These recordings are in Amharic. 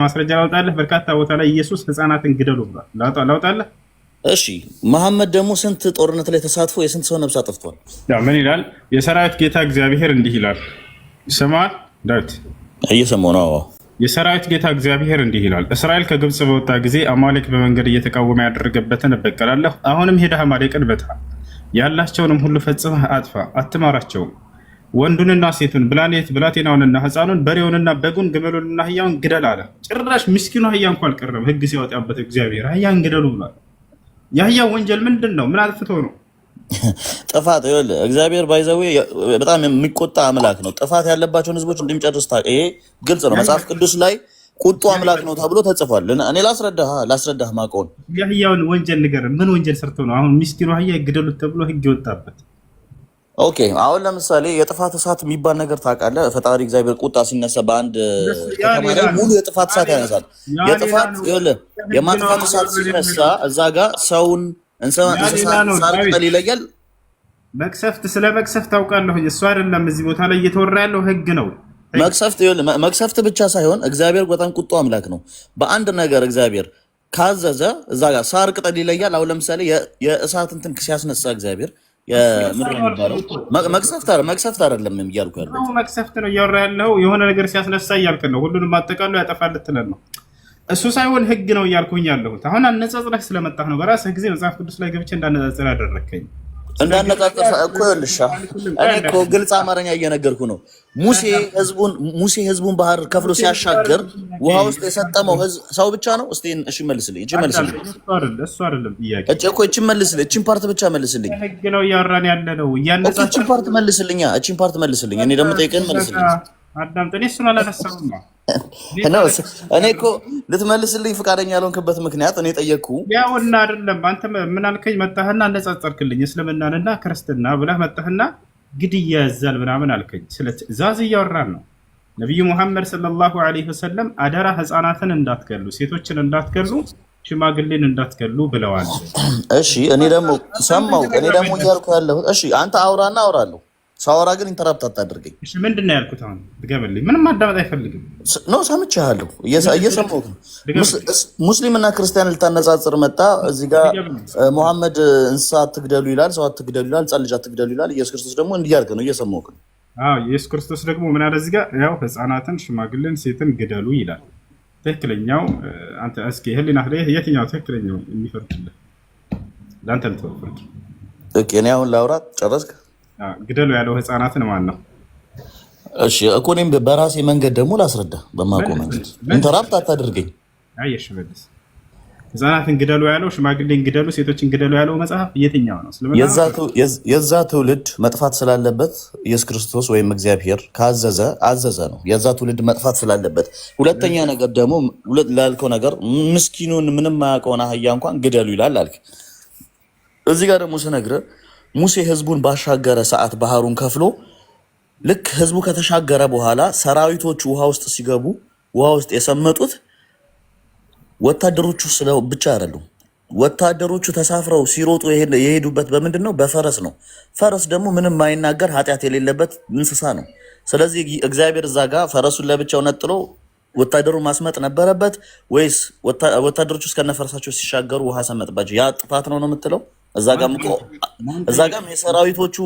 ማስረጃ ላውጣለህ። በርካታ ቦታ ላይ ኢየሱስ ህፃናትን ግደሉ ብሏል። ላውጣለህ። እሺ መሐመድ ደግሞ ስንት ጦርነት ላይ ተሳትፎ የስንት ሰው ነፍስ አጥፍቷል? ያው ምን ይላል? የሰራዊት ጌታ እግዚአብሔር እንዲህ ይላል። ይሰማል ዳዊት? እየሰማሁ ነው። የሰራዊት ጌታ እግዚአብሔር እንዲህ ይላል፣ እስራኤል ከግብፅ በወጣ ጊዜ አማሌቅ በመንገድ እየተቃወመ ያደረገበትን እበቀላለሁ። አሁንም ሄደህ አማሌቅን በታ፣ ያላቸውንም ሁሉ ፈጽመህ አጥፋ፣ አትማራቸውም። ወንዱንና ሴቱን፣ ብላቴናውንና ህፃኑን፣ በሬውንና በጉን፣ ግመሉንና አህያውን ግደል አለ። ጭራሽ ምስኪኑ አህያ እንኳ አልቀረም። ህግ ሲያወጣበት እግዚአብሔር አህያን ግደሉ ብሏል። የአህያው ወንጀል ምንድን ነው? ምን አጥፍቶ ነው? ጥፋት ይኸውልህ፣ እግዚአብሔር ባይዘዌ በጣም የሚቆጣ አምላክ ነው። ጥፋት ያለባቸውን ህዝቦች እንደሚጨርስ ይሄ ግልጽ ነው። መጽሐፍ ቅዱስ ላይ ቁጡ አምላክ ነው ተብሎ ተጽፏል። እኔ ላስረዳህ ማቀውን የአህያውን ወንጀል ንገር። ምን ወንጀል ሰርቶ ነው አሁን ምስኪኑ አህያ ግደሉት ተብሎ ህግ የወጣበት? ኦኬ አሁን ለምሳሌ የጥፋት እሳት የሚባል ነገር ታውቃለህ? ፈጣሪ እግዚአብሔር ቁጣ ሲነሳ በአንድ ከተማ ላይ ሙሉ የጥፋት እሳት ያነሳል። የማጥፋት እሳት ሲነሳ እዛ ጋር ሰውን እንስሳት ቅጠል ይለያል። መቅሰፍት ስለ መቅሰፍት ታውቃለሁ። እሱ አይደለም እዚህ ቦታ ላይ እየተወራ ያለው ህግ ነው። መቅሰፍት ብቻ ሳይሆን እግዚአብሔር በጣም ቁጡ አምላክ ነው። በአንድ ነገር እግዚአብሔር ካዘዘ እዛ ጋር ሳር ቅጠል ይለያል። አሁን ለምሳሌ የእሳት እንትን ሲያስነሳ እግዚአብሔር መቅሰፍት አይደለም እያልኩ ያለው መቅሰፍት ነው እያወራ ያለው። የሆነ ነገር ሲያስነሳ እያልክ ነው። ሁሉንም አጠቃሎ ያጠፋል ልትለን ነው። እሱ ሳይሆን ህግ ነው እያልኩኝ ያለሁት። አሁን አነጻጽረህ ስለመጣህ ነው። በራስህ ጊዜ መጽሐፍ ቅዱስ ላይ ገብቼ እንዳነጻጽር ያደረከኝ። እንዳነጻጽር እኮ ይኸውልሽ፣ እኔ እኮ ግልጽ አማርኛ እየነገርኩ ነው። ሙሴ ህዝቡን ባህር ከፍሎ ሲያሻገር ውሃ ውስጥ የሰጠመው ሰው ብቻ ነው? እስቲ እሺ መልስልኝ። እሱ አይደለም ጥያቄ እኮ። እቺን መልስልኝ። እቺን ፓርት ብቻ መልስልኝ። ህግ ነው እያወራን ያለ ነው። እቺን ፓርት መልስልኝ። እቺን ፓርት መልስልኝ። እኔ ደግሞ ጠይቀን መልስልኝ። አዳምጠኝ። እሱን አላነሳሁም ነው እኔ እኮ ልትመልስልኝ ፈቃደኛ ያልሆንክበት ምክንያት እኔ ጠየቅኩ። ያውና አይደለም አንተ ምን አልከኝ? መጣህና አነጻጸርክልኝ እስልምናንና ክርስትና ብለህ መጣህና ግድያ ያዛል ምናምን አልከኝ። ስለ ትእዛዝ እያወራን ነው። ነቢዩ ሙሐመድ ሰለላሁ ዐለይሂ ወሰለም አደራ ህፃናትን እንዳትገሉ፣ ሴቶችን እንዳትገሉ፣ ሽማግሌን እንዳትገሉ ብለዋል። እሺ እኔ ደግሞ ሰማሁ። እኔ ደግሞ እያልኩ ያለሁት እሺ አንተ አውራና አውራለሁ። ሳወራ ግን ኢንተራፕት አታድርገኝ። እሺ ምንድን ነው ያልኩት? አሁን ድገምልኝ። ምንም ማዳመጥ አይፈልግም ነው። ሰምቻለሁ፣ እየሰማሁህ ነው። ሙስሊምና ክርስቲያን ልታነጻጽር መጣ። እዚህ ጋር ሙሐመድ እንስሳ አትግደሉ ይላል፣ ሰው አትግደሉ ይላል፣ ሕፃን ልጅ አትግደሉ ይላል። ኢየሱስ ክርስቶስ ደግሞ እንዲህ ያልክ ነው። እየሰማሁህ ነው። ኢየሱስ ክርስቶስ ደግሞ ምን አለ እዚህ ጋር? ያው ህፃናትን፣ ሽማግሌን፣ ሴትን ግደሉ ይላል። ትክክለኛው አንተ እስኪ ህሊና የትኛው ትክክለኛው የሚፈርድልህ? ለአንተ ልትወፍርድ። ኦኬ እኔ አሁን ላውራት ጨረስክ? ግደሉ ያለው ህፃናትን ማን ነው? እሺ እኮ እኔም በራሴ መንገድ ደግሞ ላስረዳ። በማውቀው መንገድ ኢንተራፕት አታድርገኝ። አየሽ መልስ። ህፃናትን ግደሉ ያለው፣ ሽማግሌን ግደሉ፣ ሴቶችን ግደሉ ያለው መጽሐፍ የትኛው ነው? የዛ ትውልድ መጥፋት ስላለበት ኢየሱስ ክርስቶስ ወይም እግዚአብሔር አዘዘ ነው። የዛ ትውልድ መጥፋት ስላለበት። ሁለተኛ ነገር ደግሞ ላልከው ነገር ምስኪኑን ምንም ማያውቀውን አህያ እንኳን ግደሉ ይላል አልክ። እዚህ ጋር ደግሞ ስነግርህ ሙሴ ህዝቡን ባሻገረ ሰዓት ባህሩን ከፍሎ ልክ ህዝቡ ከተሻገረ በኋላ ሰራዊቶቹ ውሃ ውስጥ ሲገቡ ውሃ ውስጥ የሰመጡት ወታደሮቹ ብቻ አይደሉም። ወታደሮቹ ተሳፍረው ሲሮጡ የሄዱበት በምንድን ነው? በፈረስ ነው። ፈረስ ደግሞ ምንም ማይናገር ኃጢአት የሌለበት እንስሳ ነው። ስለዚህ እግዚአብሔር እዛ ጋር ፈረሱን ለብቻው ነጥሎ ወታደሩን ማስመጥ ነበረበት ወይስ ወታደሮቹ እስከነፈረሳቸው ሲሻገሩ ውሃ ሰመጥባቸው? ያ ጥፋት ነው የምትለው? እዛ ጋም የሰራዊቶቹ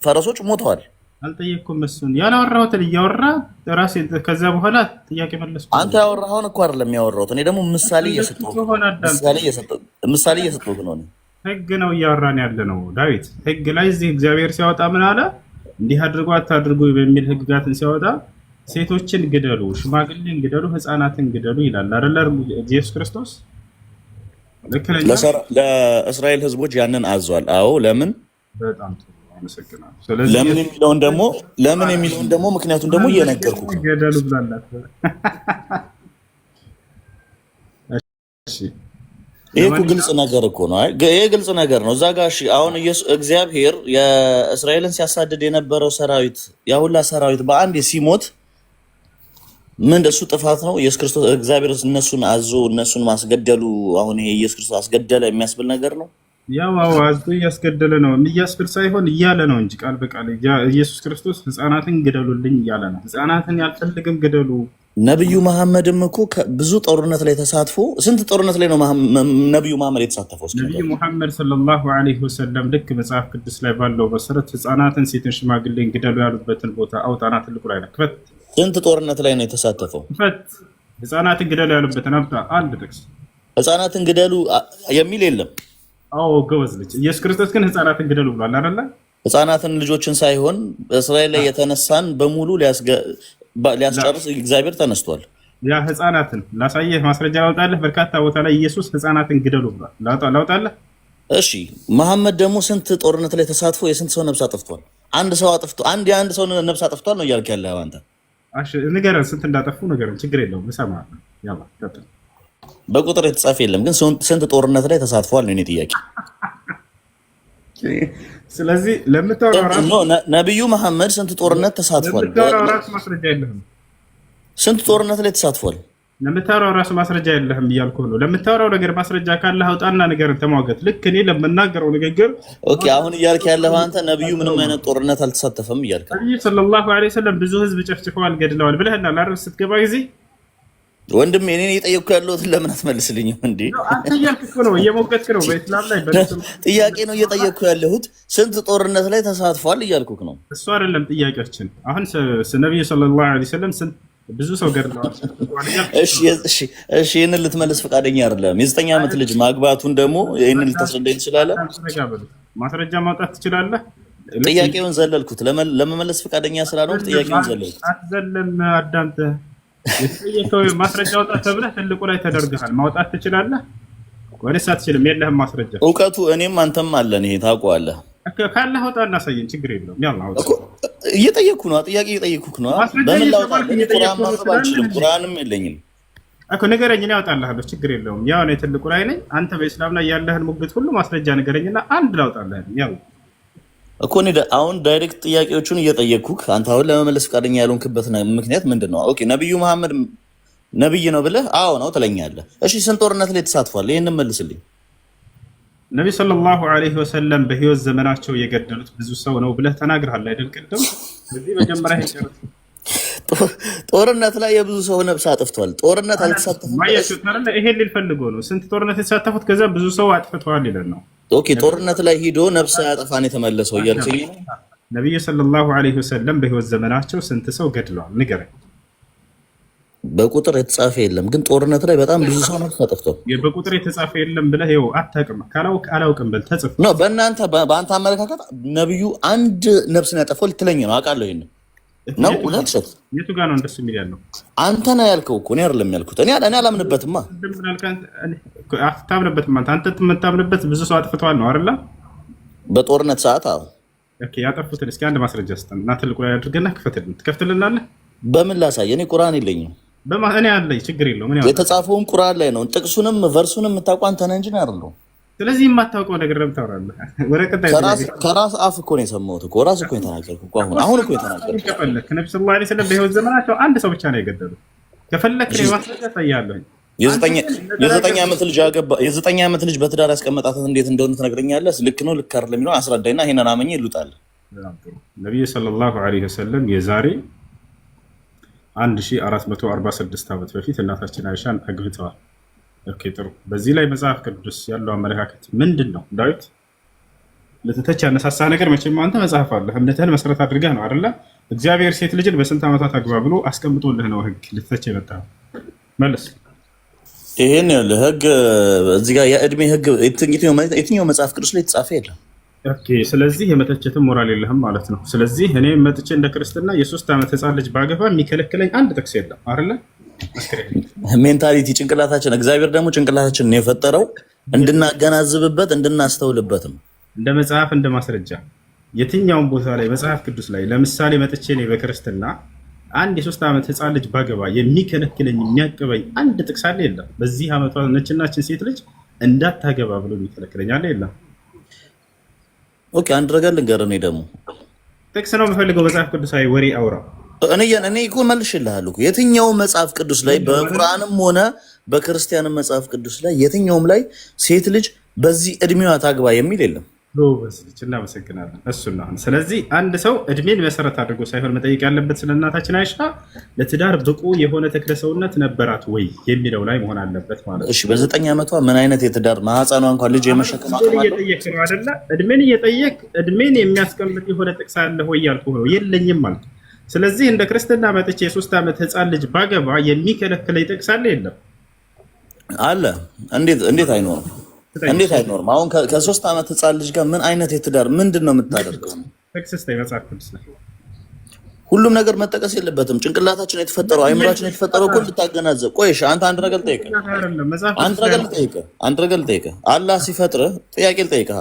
ፈረሶች ሞተዋል። አልጠየቅኩም። እሱን ያላወራሁትን እያወራ ራሴ ከዛ በኋላ ጥያቄ መለስኩ። አንተ ያወራኸውን እኮ አይደለም ያወራሁት። እኔ ደግሞ ምሳሌ እየሰጠሁህ ነው። ህግ ነው እያወራን ያለ ነው ዳዊት። ህግ ላይ እዚህ እግዚአብሔር ሲያወጣ ምን አለ? እንዲህ አድርጎ አታድርጉ በሚል ህግጋትን ሲያወጣ ሴቶችን ግደሉ፣ ሽማግሌን ግደሉ፣ ህፃናትን ግደሉ ይላል አይደል ኢየሱስ ክርስቶስ? ለእስራኤል ህዝቦች ያንን አዟል። አዎ ለምን? በጣም ጥሩ አመሰግናለሁ። ለምን የሚለውን ደግሞ ምክንያቱም ደግሞ እየነገርኩህ ነው። ገደሉ ብላላት። እሺ ይሄ እኮ ግልጽ ነገር እኮ ነው። ይሄ ግልጽ ነገር ነው። እዛ ጋር እሺ አሁን እግዚአብሔር የእስራኤልን ሲያሳድድ የነበረው ሰራዊት ያ ሁላ ሰራዊት በአንድ ሲሞት ምን እንደሱ ጥፋት ነው? ኢየሱስ ክርስቶስ እግዚአብሔር እነሱን አዞ እነሱን ማስገደሉ አሁን ይሄ ኢየሱስ ክርስቶስ አስገደለ የሚያስብል ነገር ነው? ያው አዞ እያስገደለ ነው የሚያስብል ሳይሆን እያለ ነው እንጂ ቃል በቃል ኢየሱስ ክርስቶስ ህፃናትን ግደሉልኝ እያለ ነው። ህፃናትን ያልፈልግም ግደሉ ነብዩ መሐመድም እኮ ብዙ ጦርነት ላይ ተሳትፎ ስንት ጦርነት ላይ ነው ነብዩ መሐመድ የተሳተፈው? ነብዩ መሐመድ ሰለላሁ ዐለይሂ ወሰለም ልክ መጽሐፍ ቅዱስ ላይ ባለው መሰረት ህፃናትን፣ ሴትን፣ ሽማግሌን ግደሉ ያሉበትን ቦታ አውጣና ትልቁ ላይ ነው ክፈት። ስንት ጦርነት ላይ ነው የተሳተፈው? ክፈት። ህፃናትን ግደሉ ያሉበትን አውጣ። አንድ ጥቅስ ህፃናትን ግደሉ የሚል የለም። አዎ ጎበዝ ልጅ። ኢየሱስ ክርስቶስ ግን ህፃናትን ግደሉ ብሏል አይደለ? ህፃናትን ልጆችን ሳይሆን በእስራኤል ላይ የተነሳን በሙሉ ሊያስጨርስ እግዚአብሔር ተነስቷል። ያ ህፃናትን ላሳየህ ማስረጃ ላውጣለህ። በርካታ ቦታ ላይ ኢየሱስ ህፃናትን ግደሉ ብሏል። ላውጣለህ። እሺ መሐመድ ደግሞ ስንት ጦርነት ላይ ተሳትፎ የስንት ሰው ነፍስ አጥፍቷል? አንድ ሰው አጥፍቶ የአንድ ሰው ነፍስ አጥፍቷል ነው እያልክ ያለህ አንተ? ንገረን፣ ስንት እንዳጠፉ ንገረን። ችግር የለውም እሰማለሁ። ያላ ቀጥል። በቁጥር የተጻፈ የለም ግን ስንት ጦርነት ላይ ተሳትፏል ነው የኔ ጥያቄ። ስለዚህ ለምታወራው ነብዩ መሐመድ ስንት ጦርነት ተሳትፏል? ማስረጃ የለህም። ስንት ጦርነት ላይ ተሳትፏል? ለምታወራው ራሱ ማስረጃ የለህም እያልኩህ ነው። ለምታወራው ነገር ማስረጃ ካለህ አውጣና ንገረን፣ ተሟገት። ልክ እኔ ለምናገረው ንግግር ኦኬ። አሁን እያልክ ያለህ አንተ ነብዩ ምንም አይነት ጦርነት አልተሳተፈም እያልክ ነው። ነብዩ ሰለላሁ ዐለይሂ ወሰለም ብዙ ህዝብ ጨፍጭፈዋል፣ ገድለዋል ብለህናል አይደል? ስትገባ ጊዜ ወንድሜ እኔ እየጠየቅኩ ያለሁትን ለምን አትመልስልኝም እንዴ? አንተ እያልክ ነው፣ እየሞገትክ ነው። በእስላም ላይ ጥያቄ ነው እየጠየቅኩ ያለሁት። ስንት ጦርነት ላይ ተሳትፏል እያልኩህ ነው። እሱ አይደለም ጥያቄያችን። አሁን ነብዩ ሰለላሁ ዐለይሂ ወሰለም ስንት ብዙ ሰው ገድለዋል። እሺ ይህንን ልትመልስ ፈቃደኛ አይደለም። የ9 ዓመት ልጅ ማግባቱን ደግሞ ይህንን ልታስረዳኝ ትችላለህ? ማስረጃ ማውጣት ትችላለህ? ጥያቄውን ዘለልኩት። ለመመለስ ፈቃደኛ ስላልሆንክ ጥያቄውን ዘለልኩት። አትዘለም፣ አዳምጠህ የተጠየቀው ማስረጃ አውጣ ተብለህ ትልቁ ላይ ተደርገሃል። ማውጣት ትችላለህ ወይስ አትችልም? የለህም ማስረጃ። እውቀቱ እኔም አንተም አለን። ይሄ ታውቀዋለህ። ካለህ አውጣ እናሳየን። ችግር የለውም። ያላ አውጣ። እየጠየቅኩ ነው። ጥያቄ እየጠየቅኩ ነው። በምን ላውጣ? ቁርአን ማንበብ አልችልም። ቁርአንም የለኝም እኮ። ንገረኝ፣ እኔ አውጣልሃለሁ። ችግር የለውም። ያው እኔ ትልቁ ላይ ነኝ። አንተ በእስላም ላይ ያለህን ሙግት ሁሉ ማስረጃ ንገረኝና አንድ ላውጣልህ። ያው እኮ እኔ አሁን ዳይሬክት ጥያቄዎቹን እየጠየቅኩህ አንተ አሁን ለመመለስ ፈቃደኛ ያልሆንክበት ምክንያት ምንድን ነው? ኦኬ ነብዩ መሐመድ ነብይ ነው ብለህ አዎ ነው ትለኛለህ። እሺ ስንት ጦርነት ላይ ተሳትፏል? ይሄንን መልስልኝ። ነብዩ ሰለላሁ ዐለይሂ ወሰለም በህይወት ዘመናቸው የገደሉት ብዙ ሰው ነው ብለህ ተናግረሃል አይደል? ቅድም እዚህ መጀመሪያ ይጨርስ። ጦርነት ላይ የብዙ ሰው ነፍስ አጥፍቷል። ጦርነት አልተሳተፈም። ይሄን ሊፈልጎ ነው። ስንት ጦርነት የተሳተፉት ከዛ ብዙ ሰው አጥፍተዋል ይላል ነው። ኦኬ ጦርነት ላይ ሂዶ ነፍስ ያጠፋን የተመለሰው እያልከኝ ነው። ነብዩ ሰለላሁ ዐለይሂ ወሰለም በህይወት ዘመናቸው ስንት ሰው ገድለዋል? ንገረኝ። በቁጥር የተጻፈ የለም ግን ጦርነት ላይ በጣም ብዙ ሰው ነፍስ አጥፍቷል። በቁጥር የተጻፈ የለም ብለህ ይኸው አታውቅም። ካላውቅ አላውቅም በል ተጽፎ ነው። በአንተ አመለካከት ነብዩ አንድ ነፍስን ያጠፋው ልትለኝ ነው። አውቃለሁ ይሄን ነው ለክሰት የቱ ጋር ነው እንደሱ የሚል ያለው? አንተ ነህ ያልከው እኮ እኔ አይደለም ያልኩት። እኔ አላምንበትማ። አታምንበትም አንተ የምታምንበት ብዙ ሰው አጥፍተዋል ነው አይደል? በጦርነት ሰዓት አዎ። ኦኬ ያጠፉትን እስኪ አንድ ማስረጃ ስጠን እና ትልቁ ላይ አድርገና ትከፍትልናለህ። በምን ላሳይ? እኔ ቁርአን የለኝም። እኔ አለኝ፣ ችግር የለውም። የተጻፈውም ቁርአን ላይ ነው። ጥቅሱንም ቨርሱንም የምታውቀው አንተ ነህ እንጂ ነው አይደለም። ስለዚህ የማታውቀው ነገር ለምን ታወራለህ? ከራስ አፍ እኮ ነው የሰማሁት እኮ ራስ እኮ የተናገርኩ እኮ አሁን እኮ የተናገርኩ። ከፈለክ ነብዩ ሰለላሁ ዐለይሂ ወሰለም በህይወት ዘመናቸው አንድ ሰው ብቻ ነው የገደሉት። ከፈለክ ማስረጃ ታያለህ። የ9 ዓመት ልጅ በትዳር ያስቀመጣትን እንዴት እንደሆነ ትነግረኛለህ? ልክ ነው ልክ አይደለም የሚለውን አስረዳኝና ይሄንን አመኘ ይሉጣል። ነብዩ ሰለላሁ ዐለይሂ ወሰለም የዛሬ 1446 ዓመት በፊት እናታችን አይሻን አግብተዋል። ኦኬ ጥሩ። በዚህ ላይ መጽሐፍ ቅዱስ ያለው አመለካከት ምንድን ነው? ዳዊት ለተተች ያነሳሳ ነገር መቼም አንተ መጽሐፍ አለህ፣ እምነትህን መሰረት አድርገህ ነው አይደለ? እግዚአብሔር ሴት ልጅን በስንት ዓመታት አግባ ብሎ አስቀምጦልህ ነው ህግ ልትተች የመጣኸው? መልስ። ይሄን ህግ እዚህ ጋር የእድሜ ህግ የትኛው መጽሐፍ ቅዱስ ላይ የተጻፈ የለም። ኦኬ ስለዚህ የመተቸትም ሞራል የለህም ማለት ነው። ስለዚህ እኔ መጥቼ እንደ ክርስትና የ3 ዓመት ህፃን ልጅ ባገባ የሚከለክለኝ አንድ ጥቅስ የለም አይደለ? ሜንታሊቲ ጭንቅላታችን፣ እግዚአብሔር ደግሞ ጭንቅላታችንን የፈጠረው እንድናገናዝብበት እንድናስተውልበትም እንደ መጽሐፍ እንደ ማስረጃ የትኛውን ቦታ ላይ መጽሐፍ ቅዱስ ላይ ለምሳሌ መጥቼ እኔ በክርስትና አንድ የ3 ዓመት ህፃን ልጅ ባገባ የሚከለክለኝ የሚያቅበኝ አንድ ጥቅስ አለ? የለም። በዚህ ዓመቷ ነችናችን ሴት ልጅ እንዳታገባ ብሎ የሚከለክለኝ አለ? የለም። ኦኬ አንድ ነገር ልንገርህ። እኔ ደግሞ ጥቅስ ነው የምፈልገው። መጽሐፍ ቅዱሳዊ ወሬ አውራ። እኔ እኮ መልሼልሃለሁ። የትኛው መጽሐፍ ቅዱስ ላይ በቁርአንም ሆነ በክርስቲያንም መጽሐፍ ቅዱስ ላይ የትኛውም ላይ ሴት ልጅ በዚህ እድሜዋ ታግባ የሚል የለም። ጎበዝ ልጅ እናመሰግናለን። እሱን ነው። ስለዚህ አንድ ሰው እድሜን መሰረት አድርጎ ሳይሆን መጠየቅ ያለበት ስለ እናታችን አይሻ ለትዳር ብቁ የሆነ ተክለ ሰውነት ነበራት ወይ የሚለው ላይ መሆን አለበት ማለት ነው። እሺ በ9 ዓመቷ ምን አይነት የትዳር ማህፀኗ እንኳን ልጅ የመሸከም አቅም አለው? እየጠየቅ ነው አይደለ? እድሜን እየጠየቅ እድሜን የሚያስቀምጥ የሆነ ጥቅስ አለ ወይ ያልኩህ ነው። የለኝም ማለት። ስለዚህ እንደ ክርስትና መጥቼ የ3 ዓመት ህፃን ልጅ ባገባ የሚከለክለኝ ጥቅስ አለ? የለም አለ። እንዴት አይኖርም? እንዴት አይኖርም? አሁን ከ3 ዓመት ህፃን ልጅ ጋር ምን አይነት የትዳር ምንድን ነው የምታደርገው? መጽሐፍ ቅዱስ ላይ ሁሉም ነገር መጠቀስ የለበትም። ጭንቅላታችን የተፈጠረው አይምራችን የተፈጠረው እኮ እንድታገናዘብ። ቆይሽ አንድ ነገር ልጠይቅህ። አንድ ነገር ልጠይቅህ። አላህ ሲፈጥርህ ጥያቄ ልጠይቅህ።